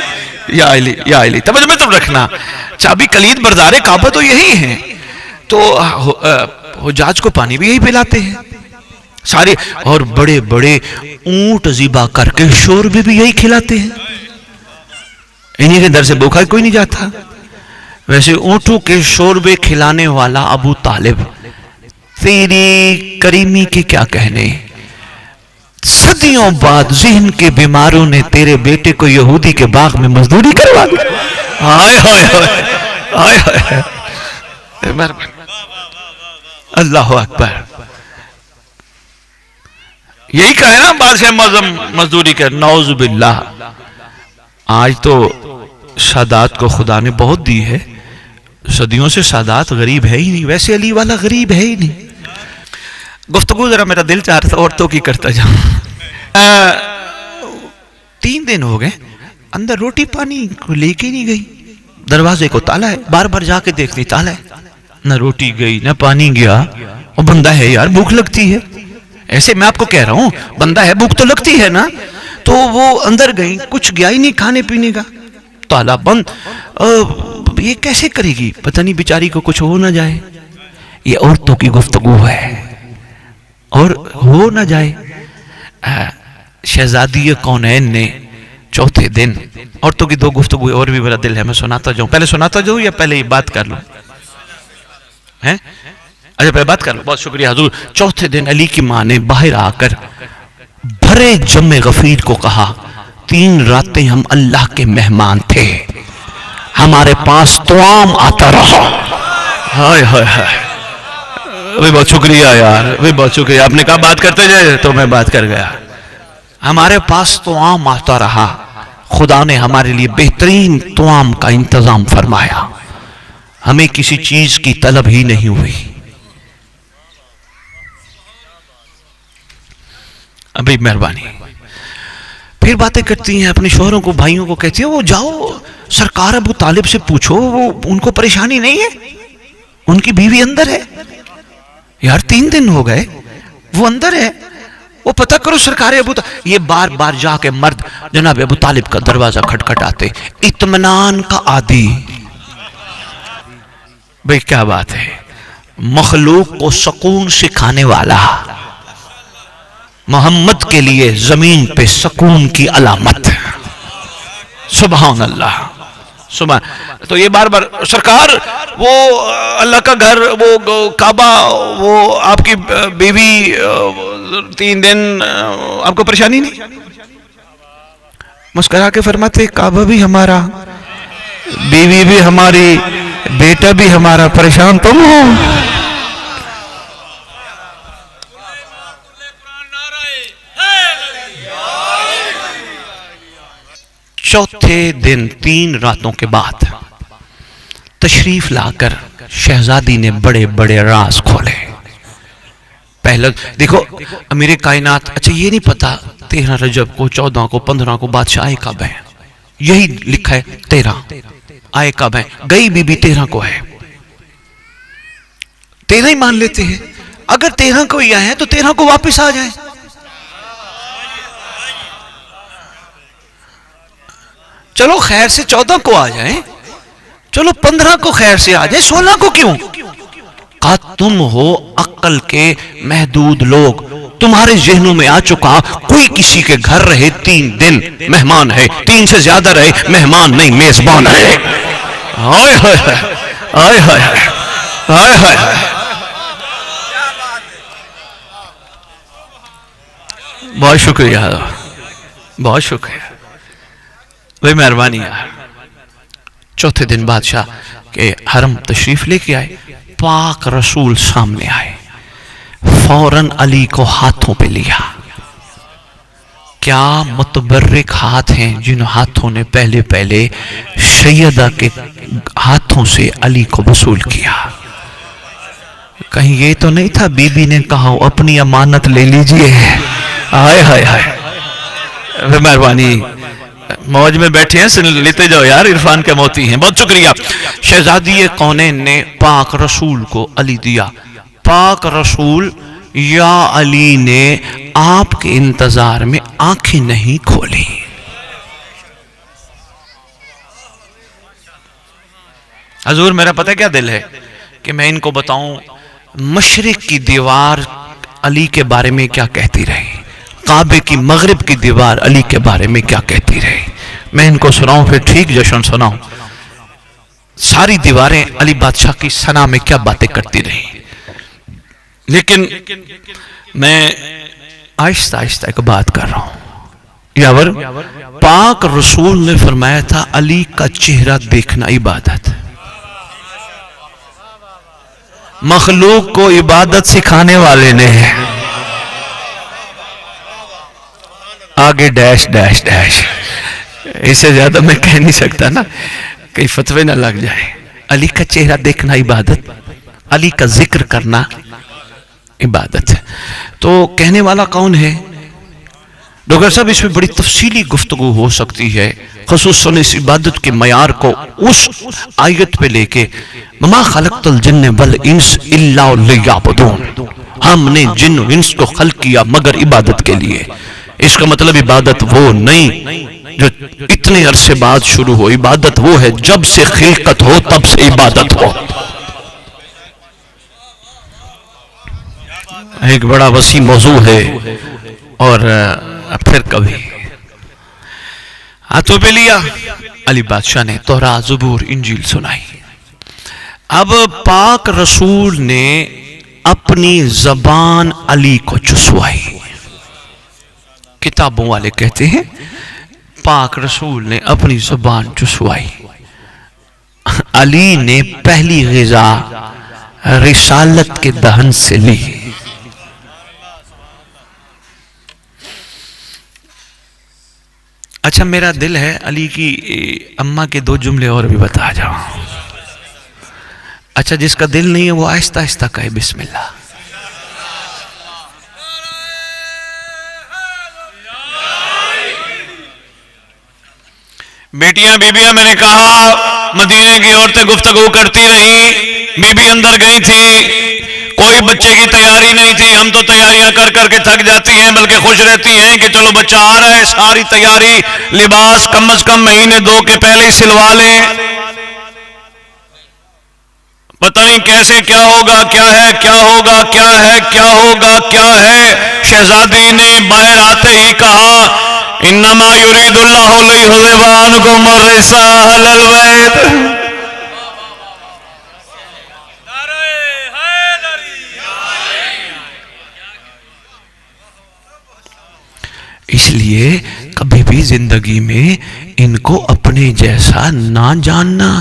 یا علی یا علی, توجہ میں تم رکھنا. چابی کلید بردار کعبہ تو یہی ہیں, تو حجاج کو پانی بھی یہی پلاتے ہیں سارے, اور بڑے بڑے اونٹ ذبح کر کے شوربے بھی یہی کھلاتے ہیں. انہی کے در سے بھوکا کوئی نہیں جاتا. ویسے اونٹوں کے شوربے کھلانے والا ابو طالب, تیری کریمی کے کیا کہنے. صدیوں بعد ذہن کے بیماروں نے تیرے بیٹے کو یہودی کے باغ میں مزدوری کروا دی. آئے ہوئے آئے ہوئے, اللہ اکبر. یہی کہا ہے نا بادشاہ معظم مزدوری کر, نعوذ باللہ. آج تو سادات کو خدا نے بہت دی ہے, صدیوں سے سادات غریب ہے ہی نہیں. ویسے علی والا غریب ہے ہی نہیں. گفتگو ذرا میرا دل چاہ رہا تھا عورتوں کی کرتا جاؤں. 3 دن ہو گئے, اندر روٹی پانی کو لے کے نہیں گئی. دروازے کو تالا ہے, بار بار جا کے دیکھتی تالا ہے, نہ روٹی گئی نہ پانی گیا. اور بندہ ہے یار, بھوک لگتی ہے. ایسے میں آپ کو کہہ رہا ہوں بندہ ہے, بھوک تو لگتی ہے نا. تو وہ اندر گئی, کچھ گیا ہی نہیں کھانے پینے کا, تالا بند. یہ کیسے کرے گی, پتہ نہیں بیچاری کو کچھ ہو نہ جائے. یہ عورتوں کی گفتگو ہے, اور ہو نہ جائے. شہزادی کونین نے چوتھے دن, عورتوں کی 2 گفتگو اور بھی بڑا دل ہے, میں سناتا جاؤں. پہلے سناتا جاؤں یا پہلے یہ بات کر لوں؟ اچھا پہلے بات کر لوں. بہت شکریہ حضور. چوتھے دن علی کی ماں نے باہر آ کر بھرے جم غفیر کو کہا 3 راتیں ہم اللہ کے مہمان تھے, ہمارے پاس توام آتا رہا. ہائے ہائے ہائے، بہت شکریہ یار، بہت شکریہ. آپ نے کہا بات کرتے جائے تو میں بات کر گیا. ہمارے پاس توام آتا رہا، خدا نے ہمارے لیے بہترین توام کا انتظام فرمایا، ہمیں کسی چیز کی طلب ہی نہیں ہوئی. ابھی مہربانی. پھر باتیں کرتی ہیں اپنے شوہروں کو، بھائیوں کو، کہتی ہیں وہ جاؤ سرکار ابو طالب سے پوچھو، وہ ان کو پریشانی نہیں ہے، ان کی بیوی اندر ہے. یار 3 دن ہو گئے وہ اندر ہے، وہ پتہ کرو سرکار ابو طالب. یہ بار بار جا کے مرد جناب ابو طالب کا دروازہ کھٹکھٹاتے، اطمینان کا عادی. بھئی کیا بات ہے، مخلوق کو سکون سکھانے والا، محمد کے لیے زمین پہ سکون کی علامت. سبحان اللہ سبحان. تو یہ بار بار سرکار وہ اللہ کا گھر، وہ کعبہ، وہ آپ کی بیوی 3 دن آپ کو پریشانی نہیں. مسکرا کے فرماتے کعبہ بھی ہمارا، بیوی بھی ہماری، بیٹا بھی ہمارا، پریشان تم ہو. چوتھے دن 3 راتوں کے بعد تشریف لا کر شہزادی نے بڑے بڑے راز کھولے. پہلا دیکھو امیر کائنات، اچھا یہ نہیں پتا 13 رجب کو، 14 کو، 15 کو بادشاہ آئے کب ہیں، یہی لکھا ہے 13 آئے کب ہیں. گئی بی بی 13 کو ہے، 13 ہی مان لیتے ہیں. اگر 13 کو ہی آئے ہیں تو 13 کو واپس آ جائیں. چلو خیر سے 14 کو آ جائیں، چلو 15 کو خیر سے آ جائیں، 16 کو کیوں؟ کہا تم ہو عقل کے محدود لوگ، تمہارے ذہنوں میں آ چکا کوئی کسی کے گھر رہے 3 دن مہمان ہے، 3 سے زیادہ رہے مہمان نہیں میزبان ہے. آئے ہائے آئے ہائے آئے ہائے ہائے. بہت شکریہ، بہت شکریہ، بھائی مہربانی یار. چوتھے دن بادشاہ کے حرم تشریف لے کے آئے، پاک رسول سامنے آئے، فوراً علی کو ہاتھوں پہ لیا. کیا متبرک ہاتھ ہیں جن ہاتھوں نے پہلے پہلے سیدہ کے ہاتھوں سے علی کو وصول کیا. کہیں یہ تو نہیں تھا بی بی نے کہا اپنی امانت لے لیجئے. آئے ہائے ہائے، مہربانی. موج میں بیٹھے ہیں، سن لیتے جاؤ یار، عرفان کے موتی ہیں. بہت شکریہ. شہزادی کونین نے پاک رسول کو علی دیا. پاک رسول یا علی نے آپ کے انتظار میں آنکھیں نہیں کھولی. حضور میرا پتہ کیا دل ہے کہ میں ان کو بتاؤں مشرق کی دیوار علی کے بارے میں کیا کہتی رہی، کعبے کی مغرب کی دیوار علی کے بارے میں کیا کہتی رہی. میں ان کو سناؤں پھر ٹھیک جشن سناؤں. ساری دیواریں علی بادشاہ کی ثنا میں کیا باتیں کرتی رہی. لیکن میں آہستہ آہستہ ایک بات کر رہا ہوں. یاور پاک رسول نے فرمایا تھا علی کا چہرہ دیکھنا عبادت. مخلوق کو عبادت سکھانے والے نے آگے ڈیش ڈیش ڈیش، اس سے زیادہ میں کہہ نہیں سکتا نا، کئی فتوے نہ لگ جائے. علی کا چہرہ دیکھنا عبادت، علی کا ذکر کرنا عبادت ہے. تو کہنے والا کون ہے؟ ڈاکٹر صاحب اس میں بڑی تفصیلی گفتگو ہو سکتی ہے، خصوصاً اس عبادت کے معیار کو اس آیت پہ لے کے مما خلقت الجن والانس الا لیعبدون، ہم نے جن و انس کو خلق کیا مگر عبادت کے لیے. اس کا مطلب عبادت وہ نہیں جو اتنے عرصے بعد شروع ہو، عبادت وہ ہے جب سے خلقت ہو تب سے عبادت ہو. ایک بڑا وسیع موضوع ہے اور پھر کبھی ہاتھوں پہ لیا. علی بادشاہ نے تورات، زبور، انجیل سنائی. اب پاک رسول نے اپنی زبان علی کو چسوائی. کتابوں والے کہتے ہیں پاک رسول نے اپنی زبان چسوائی. علی نے پہلی غذا رسالت کے دہن سے لی. اچھا میرا دل ہے علی کی اماں کے 2 جملے اور بھی بتا جاؤں. اچھا جس کا دل نہیں ہے وہ آہستہ آہستہ کہے بسم اللہ. بیٹیاں بیبیاں میں نے کہا مدینے کی عورتیں گفتگو کرتی رہی. بی بی اندر گئی تھی, کوئی بچے کی تیاری نہیں تھی. ہم تو تیاریاں کر کر کے تھک جاتی ہیں, بلکہ خوش رہتی ہیں کہ چلو بچہ آ رہا ہے, ساری تیاری لباس کم از کم مہینے 2 کے پہلے ہی سلوا لیں. پتہ نہیں کیسے کیا ہوگا, کیا ہے, کیا ہوگا, کیا ہے, کیا ہوگا, کیا ہے. شہزادی نے باہر آتے ہی کہا انما یرید اللہ لیذھب عنکم الرجس اہل البیت. اس لیے کبھی بھی زندگی میں ان کو اپنے جیسا نہ جاننا,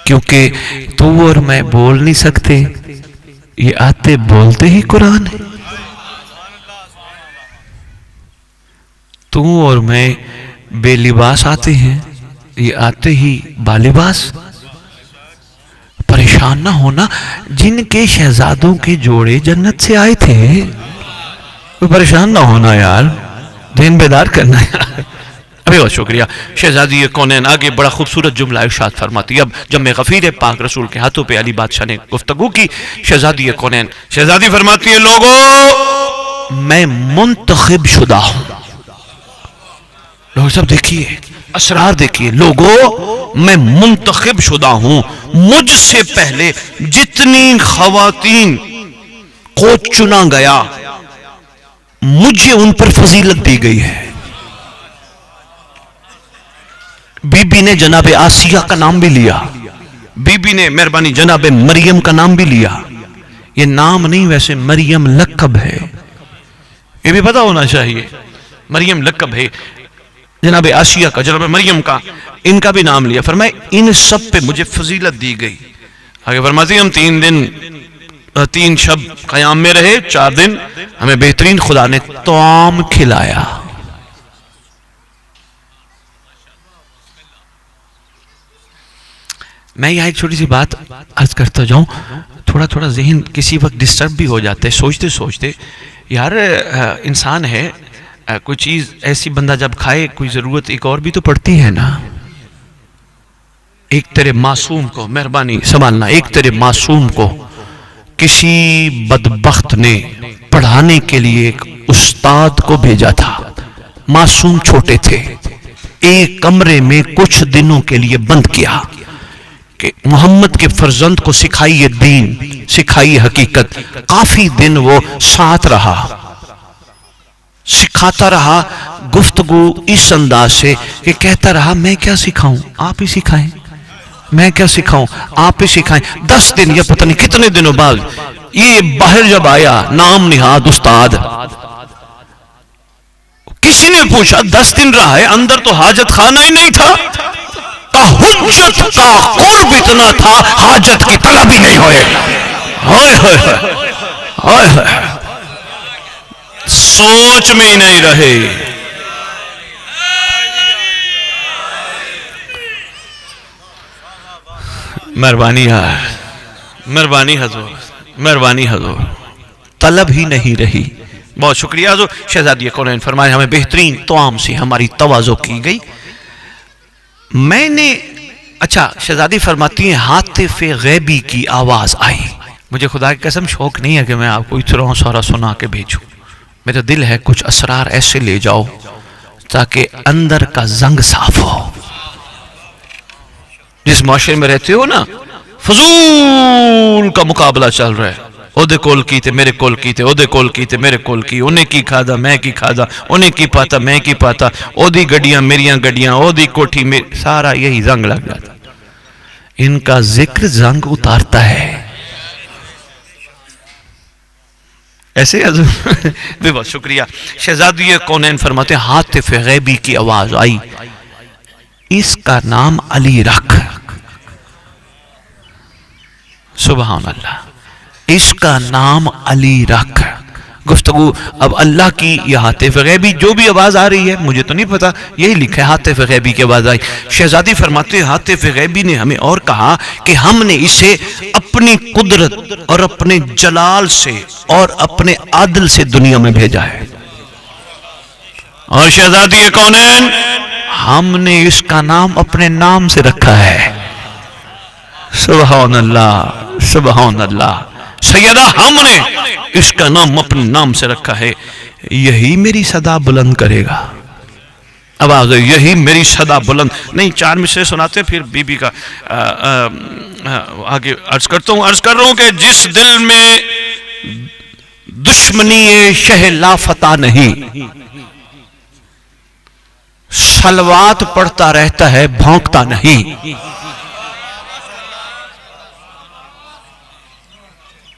کیونکہ تو اور میں بول نہیں سکتے, یہ آتے بولتے ہی قرآن ہے. تو اور میں بے لباس آتے ہیں, یہ آتے ہی بالباس. پریشان نہ ہونا, جن کے شہزادوں کے جوڑے جنت سے آئے تھے, پریشان نہ ہونا یار, دین بیدار کرنا یار. ابھی بہت شکریہ. شہزادی کونین آگے بڑا خوبصورت جملہ ارشاد فرماتی. اب جب میں غفیر پاک رسول کے ہاتھوں پہ علی بادشاہ نے گفتگو کی, شہزادی کونین شہزادی فرماتی ہے لوگوں میں منتخب شدہ ہوں. لوگ سب دیکھیے, اسرار دیکھیے. لوگوں میں منتخب شدہ ہوں, مجھ سے پہلے جتنی خواتین کو چنا گیا مجھے ان پر فضیلت دی گئی ہے. بی بی نے جناب آسیہ کا نام بھی لیا, بی بی نے مہربانی جناب مریم کا نام بھی لیا. یہ نام نہیں, ویسے مریم لقب ہے, یہ بھی پتا ہونا چاہیے. مریم لقب ہے. جناب آسیہ کا, جناب مریم کا, ان کا بھی نام لیا. فرمائے ان سب پہ مجھے فضیلت دی گئی. آگے فرماتی ہم 3 شب قیام میں رہے, 4 دن ہمیں بہترین خدا نے طعام کھلایا. میں یہاں ایک چھوٹی سی بات عرض کرتا جاؤں, تھوڑا ذہن کسی وقت ڈسٹرب بھی ہو جاتے, سوچتے یار انسان ہے, کوئی چیز ایسی بندہ جب کھائے کوئی ضرورت ایک اور بھی تو پڑتی ہے نا. ایک تیرے معصوم کو, مہربانی سنبھالنا, ایک تیرے معصوم کو کسی بدبخت نے پڑھانے کے لیے ایک استاد کو بھیجا تھا. معصوم چھوٹے تھے, ایک کمرے میں کچھ دنوں کے لیے بند کیا کہ محمد کے فرزند کو سکھائیے دین, سکھائیے حقیقت. کافی دن وہ ساتھ رہا, سکھاتا رہا. گفتگو اس انداز سے کہ کہتا رہا میں کیا سکھاؤں, آپ ہی سکھائیں, میں کیا سکھاؤں, آپ ہی سکھائیں. 10 دن یا پتہ نہیں کتنے دنوں بعد یہ باہر جب آیا نام نہاد استاد, کسی نے پوچھا 10 دن رہا ہے, اندر تو حاجت خانہ ہی نہیں تھا. حجت کا قرب اتنا تھا, حاجت کی طلب ہی نہیں ہوئے. سوچ میں ہی نہیں رہے. مہربانی حضور, طلب ہی نہیں رہی. بہت شکریہ حضور. شہزادی کونین فرمائے ہمیں بہترین طعام سے ہماری تواضع کی گئی. میں نے اچھا شہزادی فرماتی ہیں ہاتف غیبی کی آواز آئی. مجھے خدا کی قسم شوق نہیں ہے کہ میں آپ کو اتنا سارا سنا کے بھیجوں. میرا دل ہے کچھ اسرار ایسے لے جاؤ تاکہ اندر کا زنگ صاف ہو. جس معاشرے میں رہتے ہو نا, فضول کا مقابلہ چل رہا ہے. اودے کول کی تے میرے کول کی تے, اودے کول کی تے میرے کول کی, انہیں کی کھادا میں کی کھادا, انہیں کی پاتا میں کی پاتا, اودی گڈیاں میریاں گڈیاں, اودی کوٹھی میں, سارا یہی زنگ لگ جاتا. ان کا ذکر زنگ اتارتا ہے. ایسے حضور بہت شکریہ. شہزادی کونین فرماتے ہیں ہاتف غیبی کی آواز آئی, اس کا نام علی رکھ. سبحان اللہ. اس کا نام علی رکھ. گفتگو اب اللہ کی یہ ہاتف غیبی جو بھی آواز آ رہی ہے مجھے تو نہیں پتا، یہی لکھا ہے ہاتف غیبی کی آواز آئی. شہزادی فرماتے ہیں ہاتف غیبی نے ہمیں اور کہا کہ ہم نے اسے اپنی قدرت اور اپنے جلال سے اور اپنے عدل سے دنیا میں بھیجا ہے. اور شہزادی کونین ہم نے اس کا نام اپنے نام سے رکھا ہے. سبحان اللہ سبحان اللہ. سیدہ ہم نے اس کا نام اپنے نام سے رکھا ہے. یہی میری صدا بلند کرے گا. آواز یہی میری صدا بلند نہیں. 4 مصرے سناتے پھر بی بی کا آگے عرض کرتا ہوں. عرض کر رہا ہوں کہ جس دل میں دشمنی شہ لا فتح نہیں، صلوات پڑھتا رہتا ہے بھونکتا نہیں.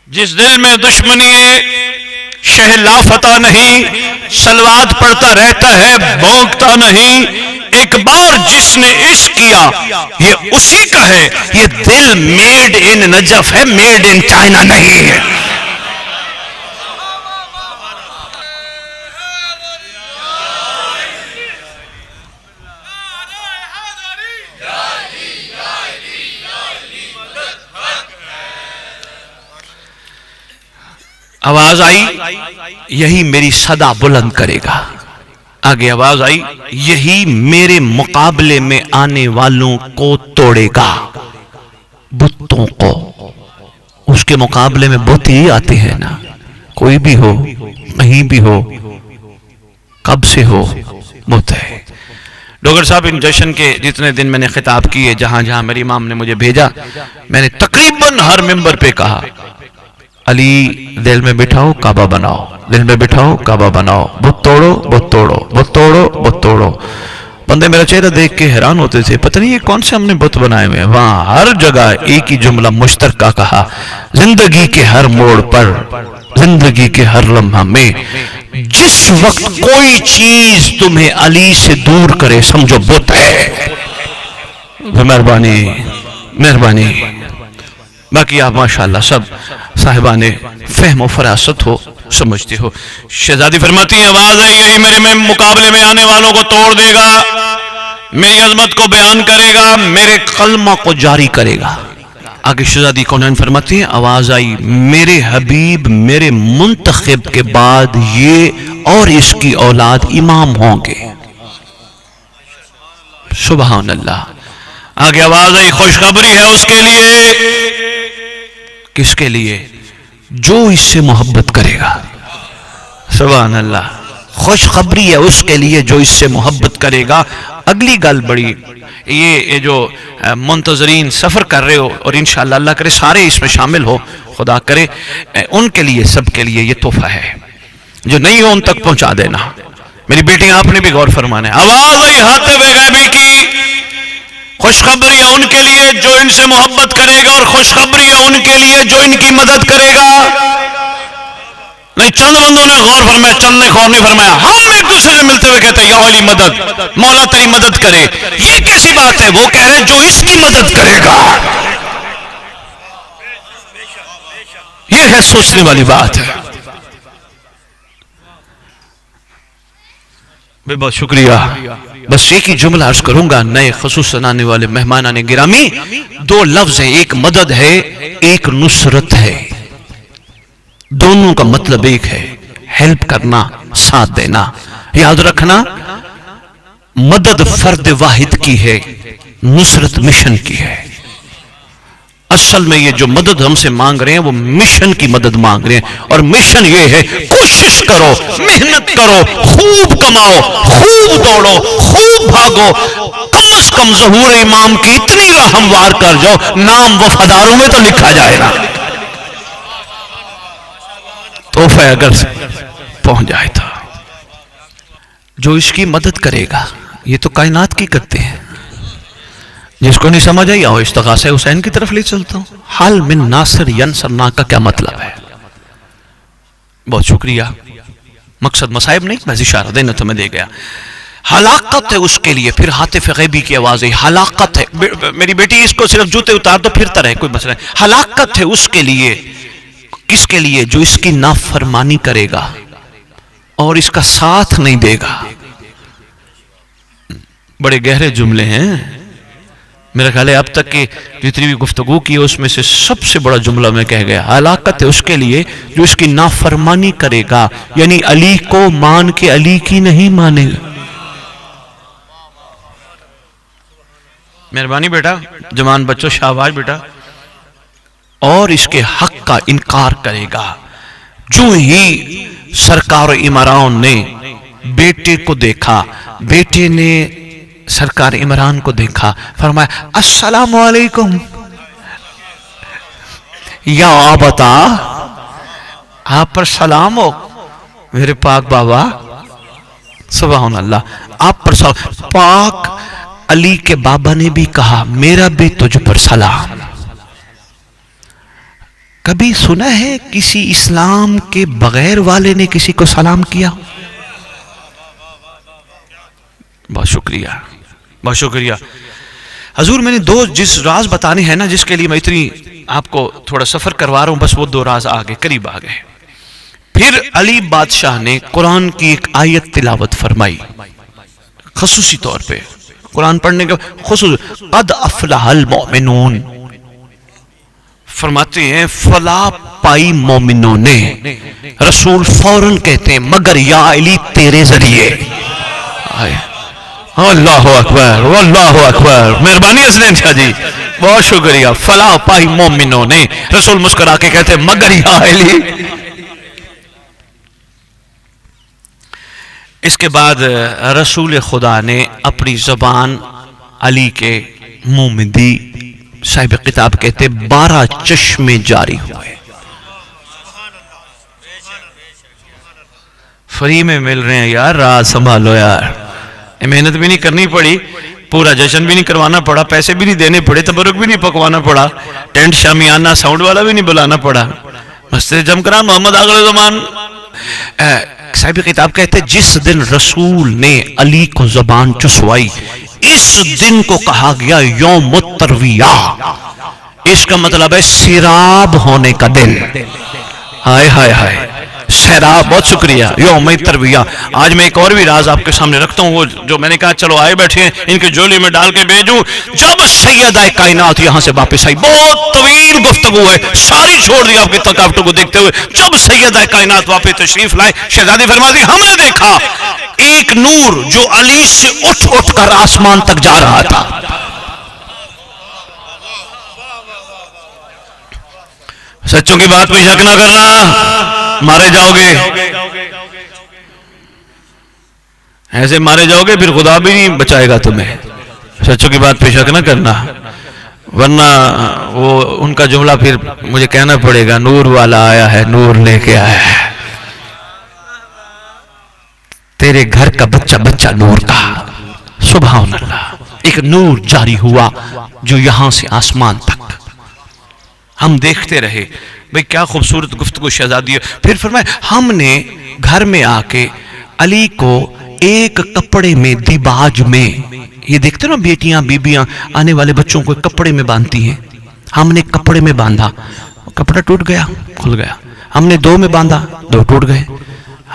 جس دل میں دشمنی شہ لا فتح نہیں، صلوات پڑھتا رہتا ہے بھونکتا نہیں. ایک بار جس نے عشق کیا یہ اسی کا ہے. یہ دل میڈ ان نجف ہے، میڈ ان چائنا نہیں ہے. آواز آئی یہی میری صدا بلند کرے گا. آگے آواز آئی یہی میرے مقابلے میں آنے والوں کو توڑے گا. بتوں کو اس کے مقابلے میں بت ہی آتے ہیں نا. کوئی بھی ہو کہیں بھی ہو کب سے ہو بت ہے. ڈاکٹر صاحب ان جشن کے جتنے دن میں نے خطاب کیے جہاں جہاں میری امام نے مجھے بھیجا میں نے تقریباً ہر ممبر پہ کہا علی دل میں بٹھاؤ کعبہ بناؤ، دل میں بٹھاؤ کعبہ بناؤ. بت توڑو بت توڑو بت توڑو بت توڑو. بندے میرا چہرہ دیکھ کے حیران ہوتے تھے پتہ نہیں یہ کون سے ہم نے بت بنائے ہوئے. وہاں ہر جگہ ایک ہی جملہ مشترکہ کہا زندگی کے ہر موڑ پر، زندگی کے ہر لمحہ میں جس وقت کوئی چیز تمہیں علی سے دور کرے سمجھو بت ہے. مہربانی مہربانی. باقی آپ ماشاءاللہ سب صاحبان فہم و فراست ہو، سمجھتے ہو. شہزادی فرماتی ہیں آواز ہے یہی میرے مقابلے میں آنے والوں کو توڑ دے گا، میری عظمت کو بیان کرے گا، میرے کلمہ کو جاری کرے گا. آگے شہزادی کونین فرماتی ہیں آواز آئی میرے حبیب میرے منتخب کے بعد یہ اور اس کی اولاد امام ہوں گے. سبحان اللہ. آگے آواز آئی خوشخبری ہے اس کے لیے. کس کے لیے؟ جو اس سے محبت کرے گا. سبحان اللہ. خوشخبری ہے اس کے لیے جو اس سے محبت کرے گا. اگلی گل بڑی یہ جو منتظرین سفر کر رہے ہو اور انشاءاللہ اللہ کرے سارے اس میں شامل ہو، خدا کرے ان کے لیے سب کے لیے یہ تحفہ ہے. جو نہیں ہو ان تک پہنچا دینا. میری بیٹی آپ نے بھی غور فرمانا ہے. آواز آئی ہاتف غیبی کی خوشخبری ہے ان کے لیے جو ان سے محبت کرے گا اور خوشخبری ہے ان کے لیے جو ان کی مدد کرے گا. نہیں چند بندوں نے غور فرمایا، چند نے غور نہیں فرمایا. ہم ایک دوسرے سے ملتے ہوئے کہتے ہیں یا اولی مدد، مولا تیری مدد کرے. یہ کیسی بات ہے؟ وہ کہہ رہے ہیں جو اس کی مدد کرے گا. یہ ہے سوچنے والی بات ہے. بہت شکریہ. بس ایک ہی جملہ عرض کروں گا نئے خصوصاً آنے والے مہمانان گرامی. 2 لفظ ہیں، ایک مدد ہے ایک نصرت ہے. دونوں کا مطلب ایک ہے، ہیلپ کرنا، ساتھ دینا. یاد رکھنا مدد فرد واحد کی ہے، نصرت مشن کی ہے. اصل میں یہ جو مدد ہم سے مانگ رہے ہیں وہ مشن کی مدد مانگ رہے ہیں. اور مشن یہ ہے کوشش کرو، محنت کرو، خوب کماؤ، خوب دوڑو، خوب بھاگو. کم از کم ظہور امام کی اتنی راہ ہموار کر جاؤ، نام وفاداروں میں تو لکھا جائے گا. تحفہ اگر پہنچ جائے تھا. جو اس کی مدد کرے گا یہ تو کائنات کی کرتے ہیں. جس کو نہیں سمجھ آئی آؤ استغاثہ حسین کی طرف لے چلتا ہوں. حال من ناصر ینصرنا کا کیا مطلب ہے؟ بہت شکریہ. مقصد مصائب نہیں، بس اشارہ دینا تو میں دے گیا. ہلاکت ہے اس کے لیے. پھر ہاتف غیبی کی آواز ہے, ہلاکت ہے میری بیٹی, اس کو صرف جوتے اتار دو پھرتا رہے, کوئی مسئلہ نہیں. ہلاکت ہے اس کے لیے. کس کے لیے؟ جو اس کی نافرمانی کرے گا اور اس کا ساتھ نہیں دے گا. بڑے گہرے جملے ہیں. میرا خیال ہے اب تک کہ جتنی بھی گفتگو کی ہے اس میں سے سب سے بڑا جملہ میں کہہ گیا. ہلاکت ہے اس کے لیے جو اس کی نافرمانی کرے گا, یعنی علی کو مان کے علی کی نہیں مانے گا. مہربانی بیٹا, جوان بچوں شاباش بیٹا. اور اس کے حق کا انکار کرے گا. جو ہی سرکار عمران نے بیٹے کو دیکھا, بیٹے نے سرکار عمران کو دیکھا, فرمایا السلام علیکم یا آبتا, آپ پر سلام ہو میرے پاک بابا. سبحان اللہ, آپ پر سلام. پاک علی کے بابا نے بھی کہا میرا بھی تجھ پر سلام. کبھی سنا ہے کسی اسلام کے بغیر والے نے کسی کو سلام کیا؟ بہت شکریہ, بہت شکریہ حضور. میں نے دو جس راز بتانے ہیں نا, جس کے لیے میں اتنی آپ کو تھوڑا سفر کروا رہا ہوں, بس وہ دو راز آگے قریب آ گئے. پھر علی بادشاہ نے قرآن کی ایک آیت تلاوت فرمائی خصوصی طور پہ. قرآن پڑھنے کے خصوص قد افلح المؤمنون, فرماتے ہیں فلاح پائی مومنوں نے. رسول فوراً کہتے ہیں مگر یا علی تیرے ذریعے. اللہ اکبر واللہ اکبر. مہربانی حسنین شاہ جی, بہت شکریہ. فلاح پائی مومنوں نے, رسول مسکرا کے کہتے ہیں مگر یا علی. اس کے بعد رسول خدا نے اپنی زبان علی کے منہ میں دی. صاحب کتاب کہتے 12 چشمے جاری ہوئے. فری میں مل رہے ہیں یار, راز سنبھالو یار. محنت بھی نہیں کرنی پڑی, پورا جشن بھی نہیں کروانا پڑا, پیسے بھی نہیں دینے پڑے, تبرک بھی نہیں پکوانا پڑا, ٹینٹ شامیانہ ساؤنڈ والا بھی نہیں بلانا پڑا. مسجد جمکران محمد آخر زمان. صاحب کتاب کہتے جس دن رسول نے علی کو زبان چسوائی, اس دن کو کہا گیا یوم الترویہ. اس کا مطلب ہے سیراب ہونے کا دن. ہائے ہائے ہائے, سیراب. بہت شکریہ, یوم الترویہ. آج میں ایک اور بھی راز آپ کے سامنے رکھتا ہوں, وہ جو میں نے کہا چلو آئے بیٹھے ہیں ان کے جولی میں ڈال کے بھیجوں. جب سیدہ کائنات یہاں سے واپس آئی, بہت طویل گفتگو ہے, ساری چھوڑ دی آپ کی تھکاوٹوں کو دیکھتے ہوئے. جب سیدہ کائنات واپس تشریف لائے, شہزادی فرماتی ہم نے دیکھا ایک نور جو علی سے اٹھ اٹھ کر آسمان تک جا رہا تھا. سچوں کی بات پہ شک نہ کرنا, مارے جاؤ گے. ایسے مارے جاؤ گے پھر خدا بھی نہیں بچائے گا تمہیں. سچوں کی بات پہ شک نہ کرنا, ورنہ وہ ان کا جملہ پھر مجھے کہنا پڑے گا نور والا آیا ہے, نور لے کے آیا ہے. تیرے گھر کا بچہ بچہ نور کا. سبحان اللہ. ایک نور جاری ہوا جو یہاں سے آسمان تک. ہم دیکھتے رہے, بھئی کیا خوبصورت گفتگو شہزادی ہے. پھر فرمایا ہم نے گھر میں آ کے علی کو ایک کپڑے میں دیباج میں, یہ دیکھتے نا بیٹیاں بیبیاں آنے والے بچوں کو کپڑے میں باندھتی ہیں, ہم نے کپڑے میں باندھا, کپڑا ٹوٹ گیا کھل گیا. ہم نے 2 میں باندھا, 2 ٹوٹ گئے.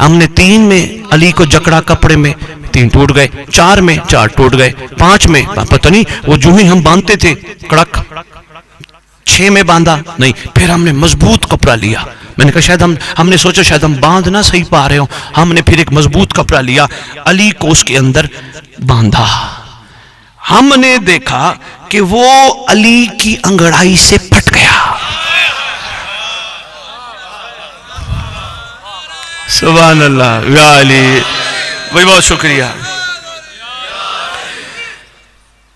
ہم نے 3 میں علی کو جکڑا کپڑے میں, 3 ٹوٹ گئے. 4 میں 4 ٹوٹ گئے. 5 میں پتہ نہیں وہ جو ہی ہم باندھتے تھے کڑک. 6 میں باندھا نہیں. پھر ہم نے مضبوط کپڑا لیا. میں نے کہا شاید ہم نے سوچا شاید ہم باندھ نہ صحیح پا رہے ہوں. ہم نے پھر ایک مضبوط کپڑا لیا, علی کو اس کے اندر باندھا. ہم نے دیکھا کہ وہ علی کی انگڑائی سے پھٹ گیا. سبحان اللہ. یا علی, بھائی بہت شکریہ.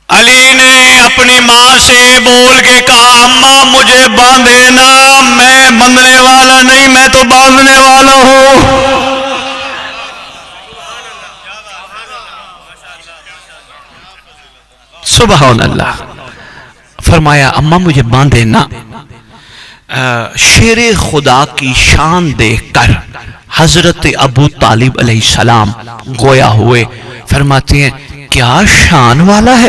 علی نے اپنی ماں سے بول کے کہا اماں مجھے باندھے نا, میں بندھنے والا نہیں, میں تو باندھنے والا ہوں. سبحان اللہ. فرمایا اماں مجھے باندھے نا. شیر خدا کی شان دیکھ کر حضرت ابو طالب علیہ السلام گویا ہوئے. فرماتی ہیں کیا شان والا ہے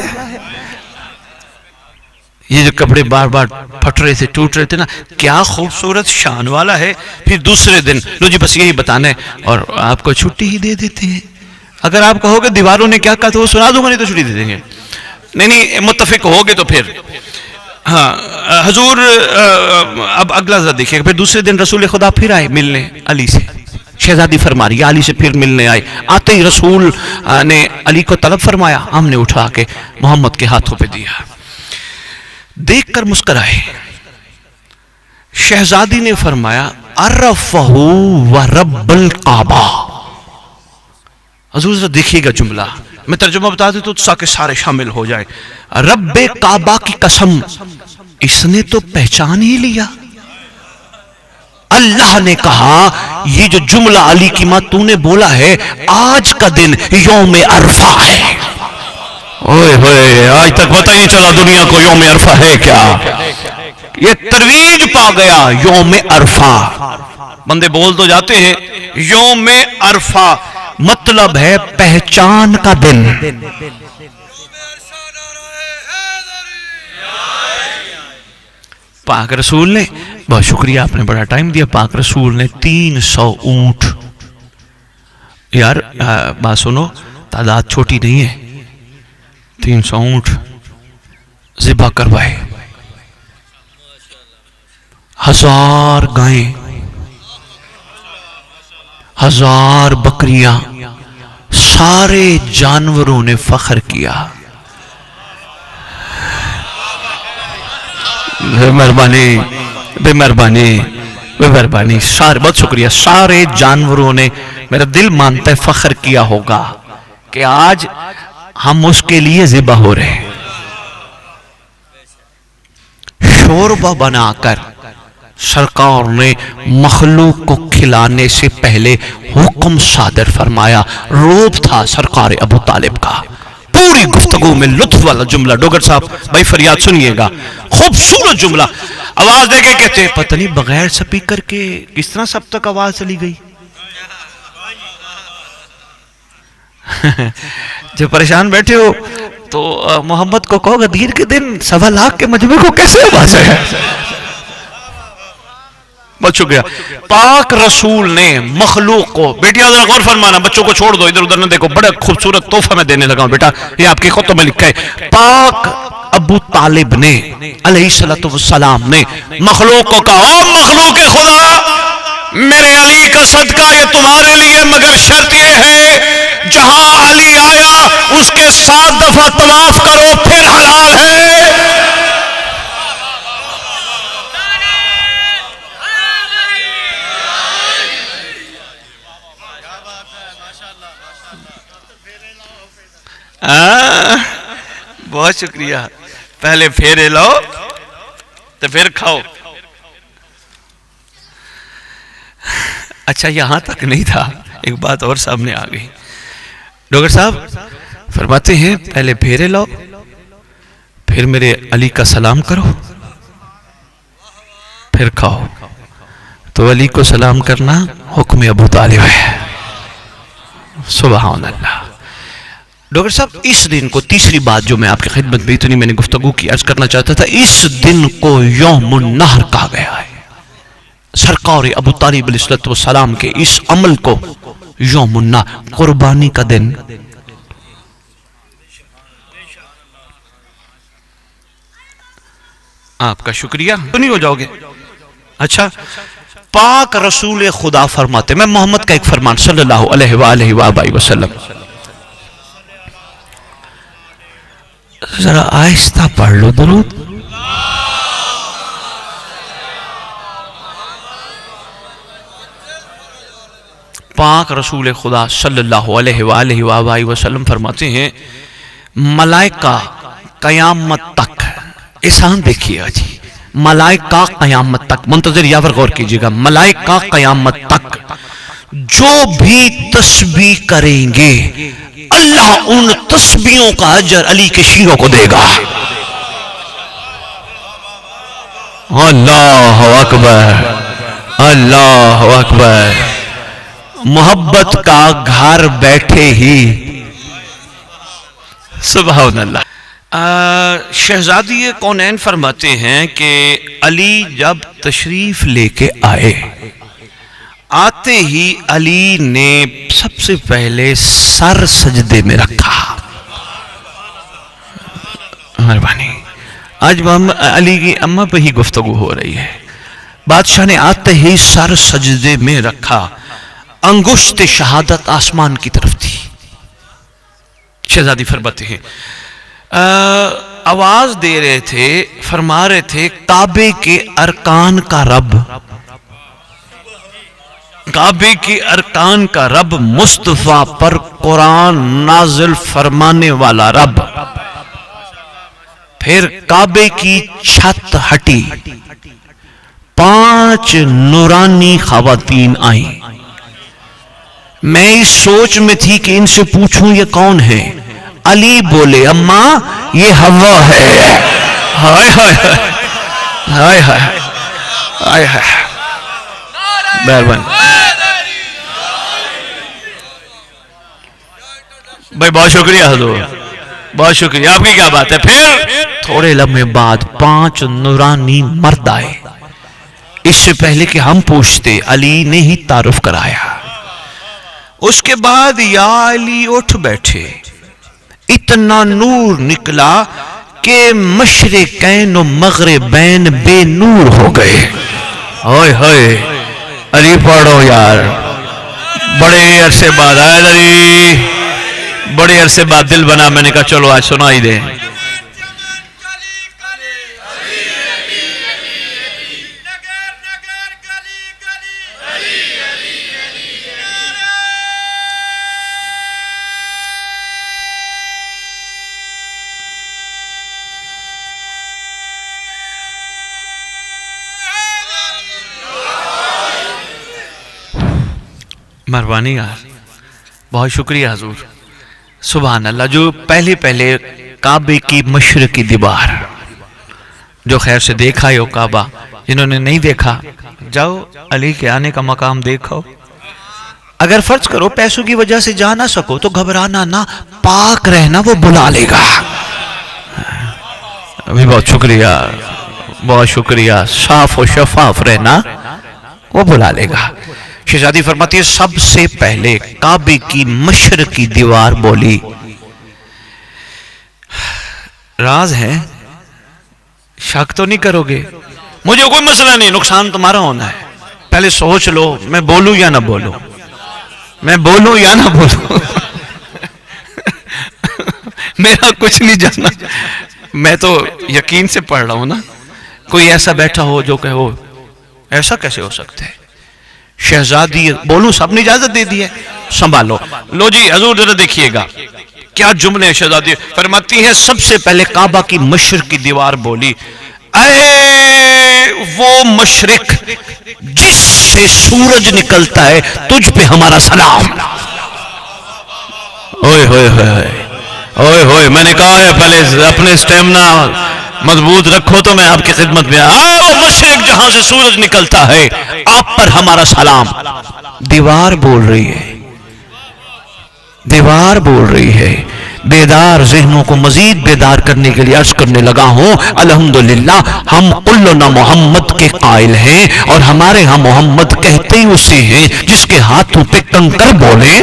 یہ جو کپڑے بار بار پھٹ رہے تھے ٹوٹ رہے تھے نا، کیا خوبصورت شان والا ہے. پھر دوسرے دن لو جی بس یہی بتانا ہے اور آپ کو چھٹی ہی دے دیتے ہیں. اگر آپ کہو گے دیواروں نے کیا کہا تو وہ سنا دوں گا، نہیں تو چھٹی دے دیں گے. نہیں متفق ہوگے تو پھر ہاں حضور. اب اگلا ذرا دیکھیے. پھر دوسرے دن رسول خدا پھر آئے ملنے علی سے. شہزادی فرما رہی ہے علی سے پھر ملنے آئے. آتے ہی رسول نے علی کو طلب فرمایا، ہم نے اٹھا کے محمد کے ہاتھوں پہ دیا. دیکھ کر مسکرائے. شہزادی نے فرمایا عرفہ ورب الکعبہ. حضور ذرا دیکھیے گا جملہ، میں ترجمہ بتا دوں تو تاکہ سارے شامل ہو جائیں. رب کعبہ کی قسم، اس نے تو پہچان ہی لیا. اللہ نے کہا یہ جو جملہ علی کی ماں تو نے بولا ہے، آج کا دن یوم عرفہ ہے. اوئے ہوئے آج تک پتہ ہی چلا دنیا کو یوم عرفہ ہے کیا. یہ ترویج پا گیا یوم عرفہ. بندے بول تو جاتے ہیں یوم عرفہ مطلب ہے پہچان کا دن. پاک رسول نے، بہت شکریہ آپ نے بڑا ٹائم دیا، پاک رسول نے 300 اونٹ، یار بات سنو تعداد چھوٹی نہیں ہے، 300 اونٹ ذبح کروائے. 1000 گائیں، 1000 بکریاں، سارے جانوروں نے فخر کیا. بے مہربانی بے مہربانی بے مہربانی، سارے بہت شکریہ. سارے جانوروں نے، میرا دل مانتا ہے فخر کیا ہوگا کہ آج ہم اس کے لیے ذبح ہو رہے ہیں. شوربہ بنا کر سرکار نے مخلوق کو کھلانے سے پہلے حکم صادر فرمایا. روب تھا سرکار ابو طالب کا. پوری گفتگو میں لطف والا جملہ، ڈوگر صاحب بھائی فریاد سنیے گا، خوبصورت جملہ. آواز دے کے کہتے ہیں پتہ نہیں بغیر سپیکر کے کس طرح سب تک آواز چلی گئی. جو پریشان بیٹھے ہو تو محمد کو کہو گا دیر کے دن 1.25 لاکھ کے مجمع کو کیسے آواز ہے. بہت شکریہ. پاک رسول نے مخلوق کو، بیٹیا ذرا غور فرمانا، بچوں کو چھوڑ دو ادھر ادھر نہ دیکھو، بڑا خوبصورت تحفہ میں دینے لگا ہوں بیٹا، یہ آپ کی خطوں میں لکھا ہے. پاک ابو طالب نے علیہ السلام نے مخلوق کو کہا او مخلوق خدا، میرے علی کا صدقہ یہ تمہارے لیے، مگر شرط یہ ہے جہاں علی آیا اس کے 7 دفعہ طواف کرو پھر حلال ہے. بہت شکریہ. پہلے پھیرے لو تو پھر کھاؤ. اچھا یہاں تک نہیں تھا، ایک بات اور سامنے آ گئی. ڈاکٹر صاحب فرماتے ہیں پہلے پھیرے لو پھر میرے علی کا سلام کرو پھر کھاؤ. تو علی کو سلام کرنا حکم ابو طالب ہے. سبحان اللہ. ڈاکٹر صاحب اس دن کو، تیسری بات جو میں آپ کی خدمت میں اتنی میں نے گفتگو کی عرض کرنا چاہتا تھا، اس دن کو یوم النحر کہا گیا ہے. سرکار ابو طالب علیہ السلام کے اس عمل کو یوم النحر، قربانی کا دن. آپ کا شکریہ تو نہیں ہو جاؤ گے. اچھا پاک رسول خدا فرماتے، میں محمد کا ایک فرمان صلی اللہ علیہ وآلہ وآلہ وسلم، ذرا آہستہ پڑھ لو درود. پاک رسول خدا صلی اللہ علیہ وآلہ وآلہ وسلم فرماتے ہیں ملائکہ قیامت تک، احسان دیکھیے گا جی، ملائکہ قیامت تک، منتظر یاور غور کیجئے گا، ملائکہ قیامت تک جو بھی تسبیح کریں گے اللہ ان تسبیحوں کا اجر علی کے شیروں کو دے گا. اللہ اکبر اللہ اکبر. محبت کا گھر بیٹھے ہی سبحان اللہ۔ شہزادی کونین فرماتے ہیں کہ علی جب تشریف لے کے آتے ہی علی نے سب سے پہلے سر سجدے میں رکھا۔ مہربانی، آج علی کی اماں پہ ہی گفتگو ہو رہی ہے۔ بادشاہ نے آتے ہی سر سجدے میں رکھا، انگشت شہادت آسمان کی طرف تھی۔ شہزادی فرماتے ہیں آواز دے رہے تھے، فرما رہے تھے کعبے کے ارکان کا رب، کعبے کے ارکان کا رب، مصطفیٰ پر قرآن نازل فرمانے والا رب۔ پھر کعبے کی چھت ہٹی، 5 نورانی خواتین آئیں۔ میں اس سوچ میں تھی کہ ان سے پوچھوں یہ کون ہے؟ علی بولے اماں یہ حوا ہے۔ ہائے ہائے ہائے ہائے ہائے ہائے، مہربانی بھائی، بہت شکریہ حضور، بہت شکریہ، آپ کی کیا بات ہے۔ پھر تھوڑے لمحے بعد 5 نورانی مرد آئے۔ اس سے پہلے کہ ہم پوچھتے علی نے ہی تعارف کرایا۔ اس کے بعد یا علی اٹھ بیٹھے، اتنا نور نکلا کہ مشرقین و مغربین بے نور ہو گئے۔ اوئے ہوئے، علی پڑھو یار، بڑے عرصے بعد آئے علی، بڑے عرصے بعد دل بنا، میں نے کہا چلو آج سنائی دیں۔ مہربانی یار، بہت شکریہ حضور، سبحان اللہ۔ جو پہلے کعبے کی مشرقی دیوار، جو خیر سے دیکھا ہے وہ کعبہ، جنہوں نے نہیں دیکھا جاؤ علی کے آنے کا مقام دیکھو۔ اگر فرض کرو پیسوں کی وجہ سے جا نہ سکو تو گھبرانا نہ، پاک رہنا، وہ بلا لے گا۔ ابھی بہت شکریہ، بہت شکریہ، صاف و شفاف رہنا، وہ بلا لے گا۔ شہزادی فرماتی ہے سب سے پہلے کعبے کی مشرقی دیوار بولی، راز ہے، شک تو نہیں کرو گے؟ مجھے کوئی مسئلہ نہیں، نقصان تمہارا ہونا ہے، پہلے سوچ لو میں بولوں یا نہ بولوں، میں بولوں یا نہ بولوں۔ میرا کچھ نہیں جانا، میں تو یقین سے پڑھ رہا ہوں نا۔ کوئی ایسا بیٹھا ہو جو کہو ایسا کیسے ہو سکتا ہے؟ شہزادی بولوں، سب نے اجازت دے دی ہے، سنبھالو۔ لو جی حضور ذرا دیکھیے گا کیا جملے شہزادی فرماتی ہیں سب سے پہلے کعبہ کی مشرقی دیوار بولی، اے وہ مشرق جس سے سورج نکلتا ہے، تجھ پہ ہمارا سلام۔ اوئے ہوئے ہوئے اوئے ہوئے، میں نے کہا ہے پہلے اپنے سٹیمنا مضبوط رکھو تو میں آپ کی خدمت میں وہ مشرق جہاں سے سورج نکلتا ہے، آپ پر ہمارا سلام۔ دیوار بول رہی ہے، دیوار بول رہی ہے۔ بیدار ذہنوں کو مزید بیدار کرنے کے لیے عرض کرنے لگا ہوں، الحمدللہ ہم کلنا محمد کے قائل ہیں، اور ہمارے ہاں محمد کہتے ہی اسے ہیں جس کے ہاتھوں پہ کنکر بولے،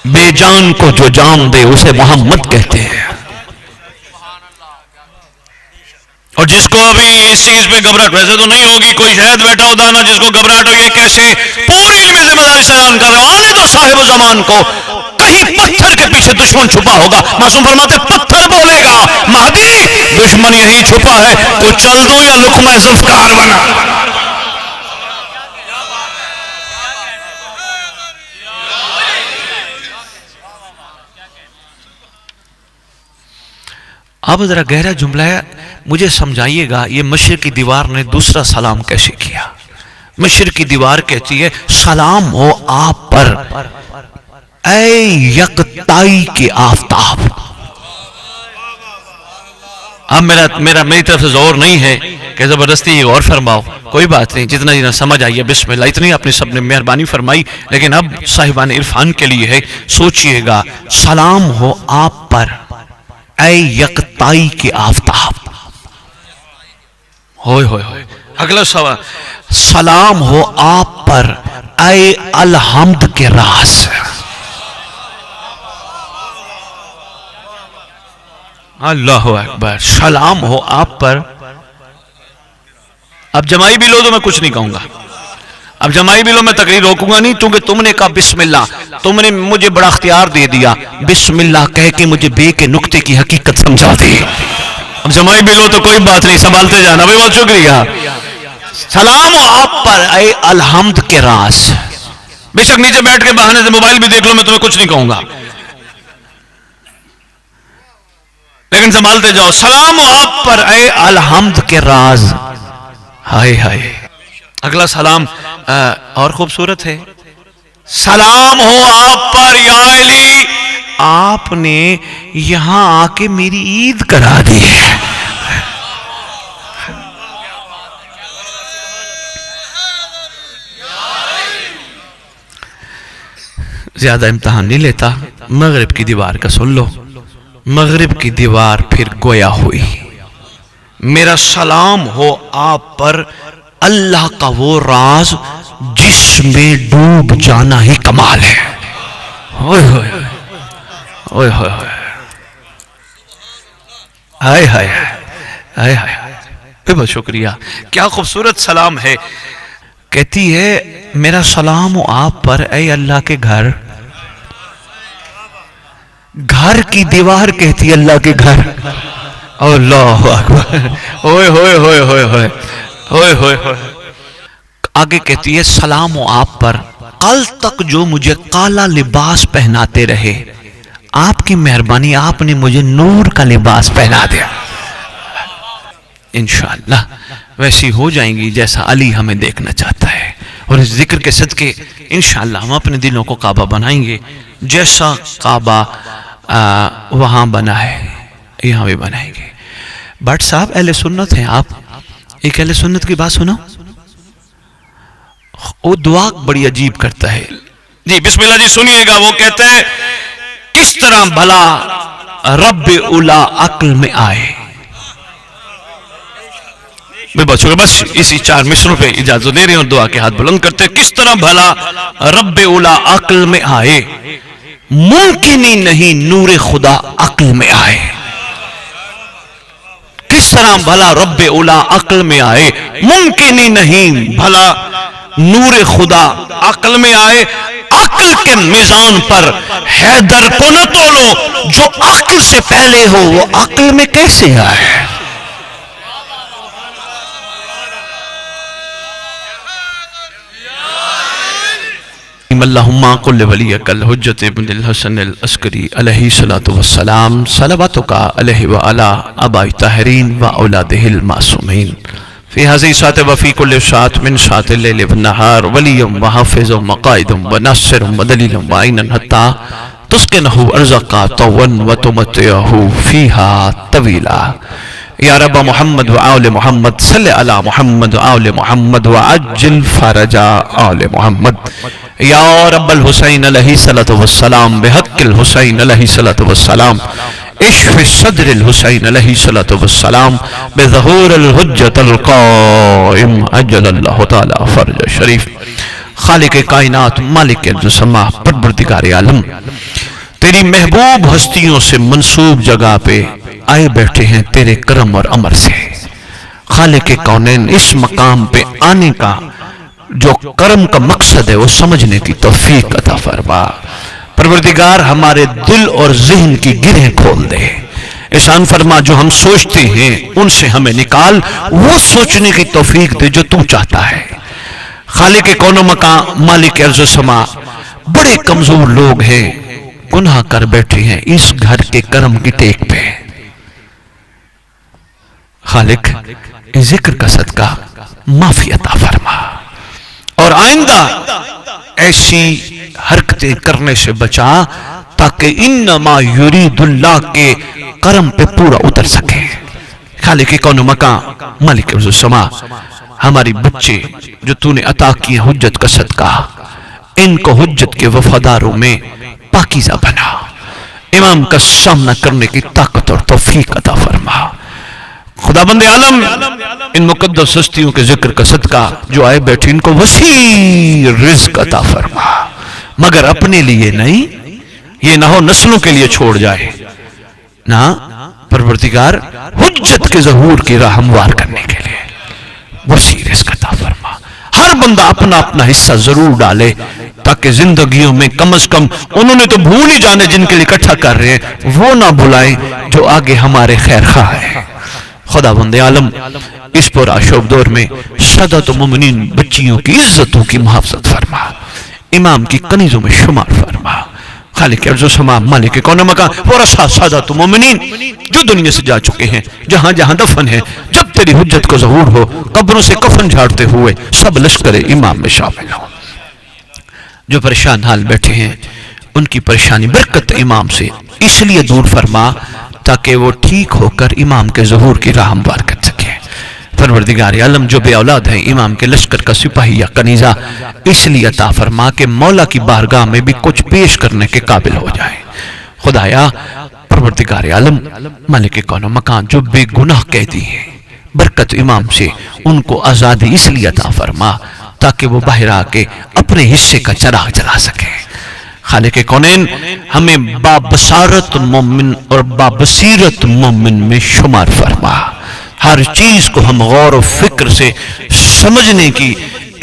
بے جان کو جو جان دے اسے محمد کہتے ہیں۔ اور جس کو ابھی اس چیز پہ گھبراہٹ، ویسے تو نہیں ہوگی، کوئی شاید بیٹھا ہوتا نا جس کو گھبراہٹ ہو، یہ کیسے پوری علمی ذمہ داری سے اعلان کر رہے ہو، آنے دو صاحب زمان کو، کہیں پتھر کے پیچھے دشمن چھپا ہوگا، معصوم فرماتے پتھر بولے گا مہدی دشمن یہی چھپا ہے، کچل دوں یا لقمہ ذوالفقار بنا۔ اب ذرا گہرا جملہ ہے، مجھے سمجھائیے گا یہ مشرقی دیوار نے دوسرا سلام کیسے کیا؟ مشرقی دیوار کہتی ہے سلام ہو آپ پر اے یکتائی کے آفتاب، اب میری طرف سے زور نہیں ہے کہ زبردستی غور فرماؤ، کوئی بات نہیں، جتنا سمجھ آئی ہے بسم اللہ، اتنی اپنی سب نے مہربانی فرمائی. لیکن اب صاحبان عرفان کے لیے ہے، سوچئے گا. سلام ہو آپ پر اے یکتائی کے آفتاب. ہوئے ہوئے ہوئے. اگلا سوال، سلام ہو آپ پر اے الحمد کے راز. اللہ اکبر. سلام ہو آپ پر. اب جمائی بھی لو تو میں کچھ نہیں کہوں گا، اب جمائی بھی لو میں تقریر روکوں گا نہیں، کیونکہ تم نے کہا بسم اللہ، تم نے مجھے بڑا اختیار دے دیا، بسم اللہ کہہ کے مجھے بے کے نقطے کی حقیقت سمجھا دی. اب جمائی بھی لو تو کوئی بات نہیں، سنبھالتے جانا. بھائی بہت شکریہ. سلام ہو آپ پر اے الحمد کے راز. بے شک نیچے بیٹھ کے بہانے سے موبائل بھی دیکھ لو، میں تمہیں کچھ نہیں کہوں گا، لیکن سنبھالتے جاؤ. سلام ہو آپ پر اے الحمد کے راز. ہائے ہائے. اگلا سلام اور خوبصورت ہے. سلام ہو آپ پر یا علی، آپ نے یہاں آ کے میری عید کرا دی. زیادہ امتحان نہیں لیتا. مغرب کی دیوار کا سن لو. مغرب کی دیوار پھر گویا ہوئی. میرا سلام ہو آپ پر اللہ کا وہ راز جس میں ڈوب جانا ہی کمال ہے. ہوئے ہوئے ہوئے ہوئے ہوئے. ہائے ہائے ہائے ہائے. بہت شکریہ. کیا خوبصورت سلام ہے. کہتی ہے میرا سلام ہو آپ پر اے اللہ کے گھر. گھر کی دیوار کہتی اللہ کے گھر. اللہ اکبر. ہوئے ہوئے ہوئے ہوئے ہوئے ہوئے ہوئے ہوئے. آگے کہتی ہے سلام ہو آپ پر کل تک جو مجھے کالا لباس پہناتے رہے، آپ کی مہربانی آپ نے مجھے نور کا لباس پہنا دیا. انشاءاللہ ویسی ہو جائیں گی جیسا علی ہمیں دیکھنا چاہتا ہے. اور اس ذکر کے صدقے انشاءاللہ ہم اپنے دلوں کو کعبہ بنائیں گے. جیسا کعبہ وہاں بنا ہے یہاں بھی بنائیں گے. بٹ صاحب اہل سنت ہیں آپ، ایک اہل سنت کی بات سنو. وہ دعا بڑی عجیب کرتا ہے. جی بسم اللہ جی سنیے گا. وہ کہتا ہے کس طرح بھلا رب اولا عقل میں آئے. میں بس اسی 4 مصروں پہ اجازت دے رہے ہیں اور دعا کے ہاتھ بلند کرتے ہیں. کس طرح بھلا رب اولا عقل میں آئے، ممکن ہی نہیں نور خدا عقل میں آئے. کس طرح بھلا رب اولا عقل میں آئے، ممکن ہی نہیں بھلا نور خدا عقل میں آئے. عقل کے میزان پر حیدر کو نہ تولو، جو عقل سے پہلے ہو وہ عقل میں کیسے آئے. اللہم قل ولیک الحجت ابن الحسن العسکری علیہ السلام صلواتک علیہ وعلا آباء الطاہرین واولادہ المعصومین فی هذه الساعة وفی کل ساعة من ساعة اللیل والنہار ولیا وحافظ ومقائد وناصر ودلیل وعینا حتی تسکنہ ارزقا طوا وتمتعہ فیہا طویلا. یا رب محمد وآل محمد صلی علی محمد وآل محمد وعجل فرج آل محمد. یا رب الحسین علیہ السلام بحق الحسین علیہ السلام اشف صدر الحسین علیہ السلام بظہور الحجت القائم عجل اللہ تعالی فرج شریف. خالق کائنات مالک السماء پروردگار عالم، تیری محبوب ہستیوں سے منسوب جگہ پہ آئے بیٹھے ہیں تیرے کرم اور امر سے. خالق کونین اس مقام پہ آنے کا جو کرم کا مقصد ہے وہ سمجھنے کی توفیق عطا فرما. پروردگار ہمارے دل اور ذہن کی گرہیں کھول دے. احسان فرما جو ہم سوچتے ہیں ان سے ہمیں نکال، وہ سوچنے کی توفیق دے جو تو چاہتا ہے. خالق کون و مکان مالک ارض و سما، بڑے کمزور لوگ ہیں، گناہ کر بیٹھے ہیں اس گھر کے کرم کی ٹیک پہ. خالق ذکر کا صدقہ معافی عطا فرما اور آئندہ ایسی حرکتیں کرنے سے بچا تاکہ انما یرید اللہ کے کرم پہ پورا اتر سکے. خالق کون و مکان مالک ارض و سما، ہماری بچے جو تو نے عطا کیے حجت کا صدقہ، ان کو حجت کے وفاداروں میں پاکیزہ بنا، امام کا سامنا کرنے کی طاقت اور توفیق عطا فرما۔ خدا بند عالم ان مقدس ہستیوں کے ذکر کا صدقہ جو آئے بیٹھے ان کو وسیع رزق عطا فرما، مگر اپنے لیے نہیں، یہ نہ ہو نسلوں کے لیے چھوڑ جائے، نہ پروردگار حجت کے ظہور کی راہ ہموار کرنے کے لیے وسیع رزق عطا فرما۔ ہر بندہ اپنا اپنا حصہ ضرور ڈالے تاکہ زندگیوں میں کم از کم انہوں نے تو بھول ہی جانے جن کے لیے اکٹھا کر رہے ہیں وہ نہ بھلائیں جو آگے ہمارے خیر خواہ ہے۔ خدا بند عالم اس پر آشوب دور میں سادات مومنین بچیوں کی عزتوں کی محافظت فرما، امام کی کنیزوں میں شمار فرما۔ خالق ارض و سما مالک کون و مکان ورثہ سادات مومنین جو دنیا سے جا چکے ہیں، جہاں جہاں دفن ہیں، جب تیری حجت کو ظہور ہو قبروں سے کفن جھاڑتے ہوئے سب لشکر امام میں شامل ہوں۔ جو پریشان حال بیٹھے ہیں ان کی پریشانی برکت امام سے اس لیے دور فرما تاکہ وہ ٹھیک ہو کر امام کے ظہور کی راہ ہموار کر سکے۔ پروردگار عالم جو بے اولاد ہیں امام کے لشکر کا سپاہی یا کنیزہ اس لیے عطا فرما کہ مولا کی بارگاہ میں بھی کچھ پیش کرنے کے قابل ہو جائے۔ خدایا پروردگار عالم مالک کون و مکان جو بے گناہ قیدی ہیں برکت امام سے ان کو آزادی اس لیے عطا فرما تاکہ وہ باہر آ کے اپنے حصے کا چراغ جلا سکے۔ خالق کونین ہمیں بابصارت مومن اور بابصیرت مومن میں شمار فرما، ہر چیز کو ہم غور و فکر سے سمجھنے کی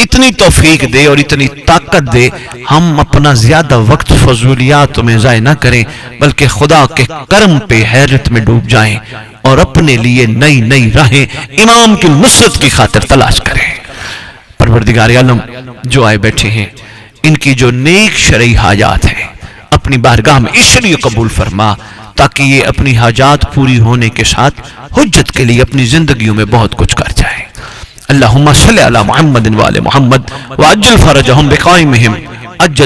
اتنی توفیق دے اور اتنی طاقت دے، ہم اپنا زیادہ وقت فضولیات میں ضائع نہ کریں بلکہ خدا کے کرم پہ حیرت میں ڈوب جائیں اور اپنے لیے نئی نئی راہیں امام کی نصرت کی خاطر تلاش کریں۔ پروردگار عالم جو آئے بیٹھے ہیں ان کی جو نیک شرعی حاجات ہیں اپنی بارگاہ میں اس لیے قبول فرما تاکہ یہ اپنی حاجات پوری ہونے کے ساتھ حجت کے لیے اپنی زندگیوں میں بہت کچھ کر جائیں۔ اللہم صلی علی محمد وآل محمد وعجل فرجہم بقائمہم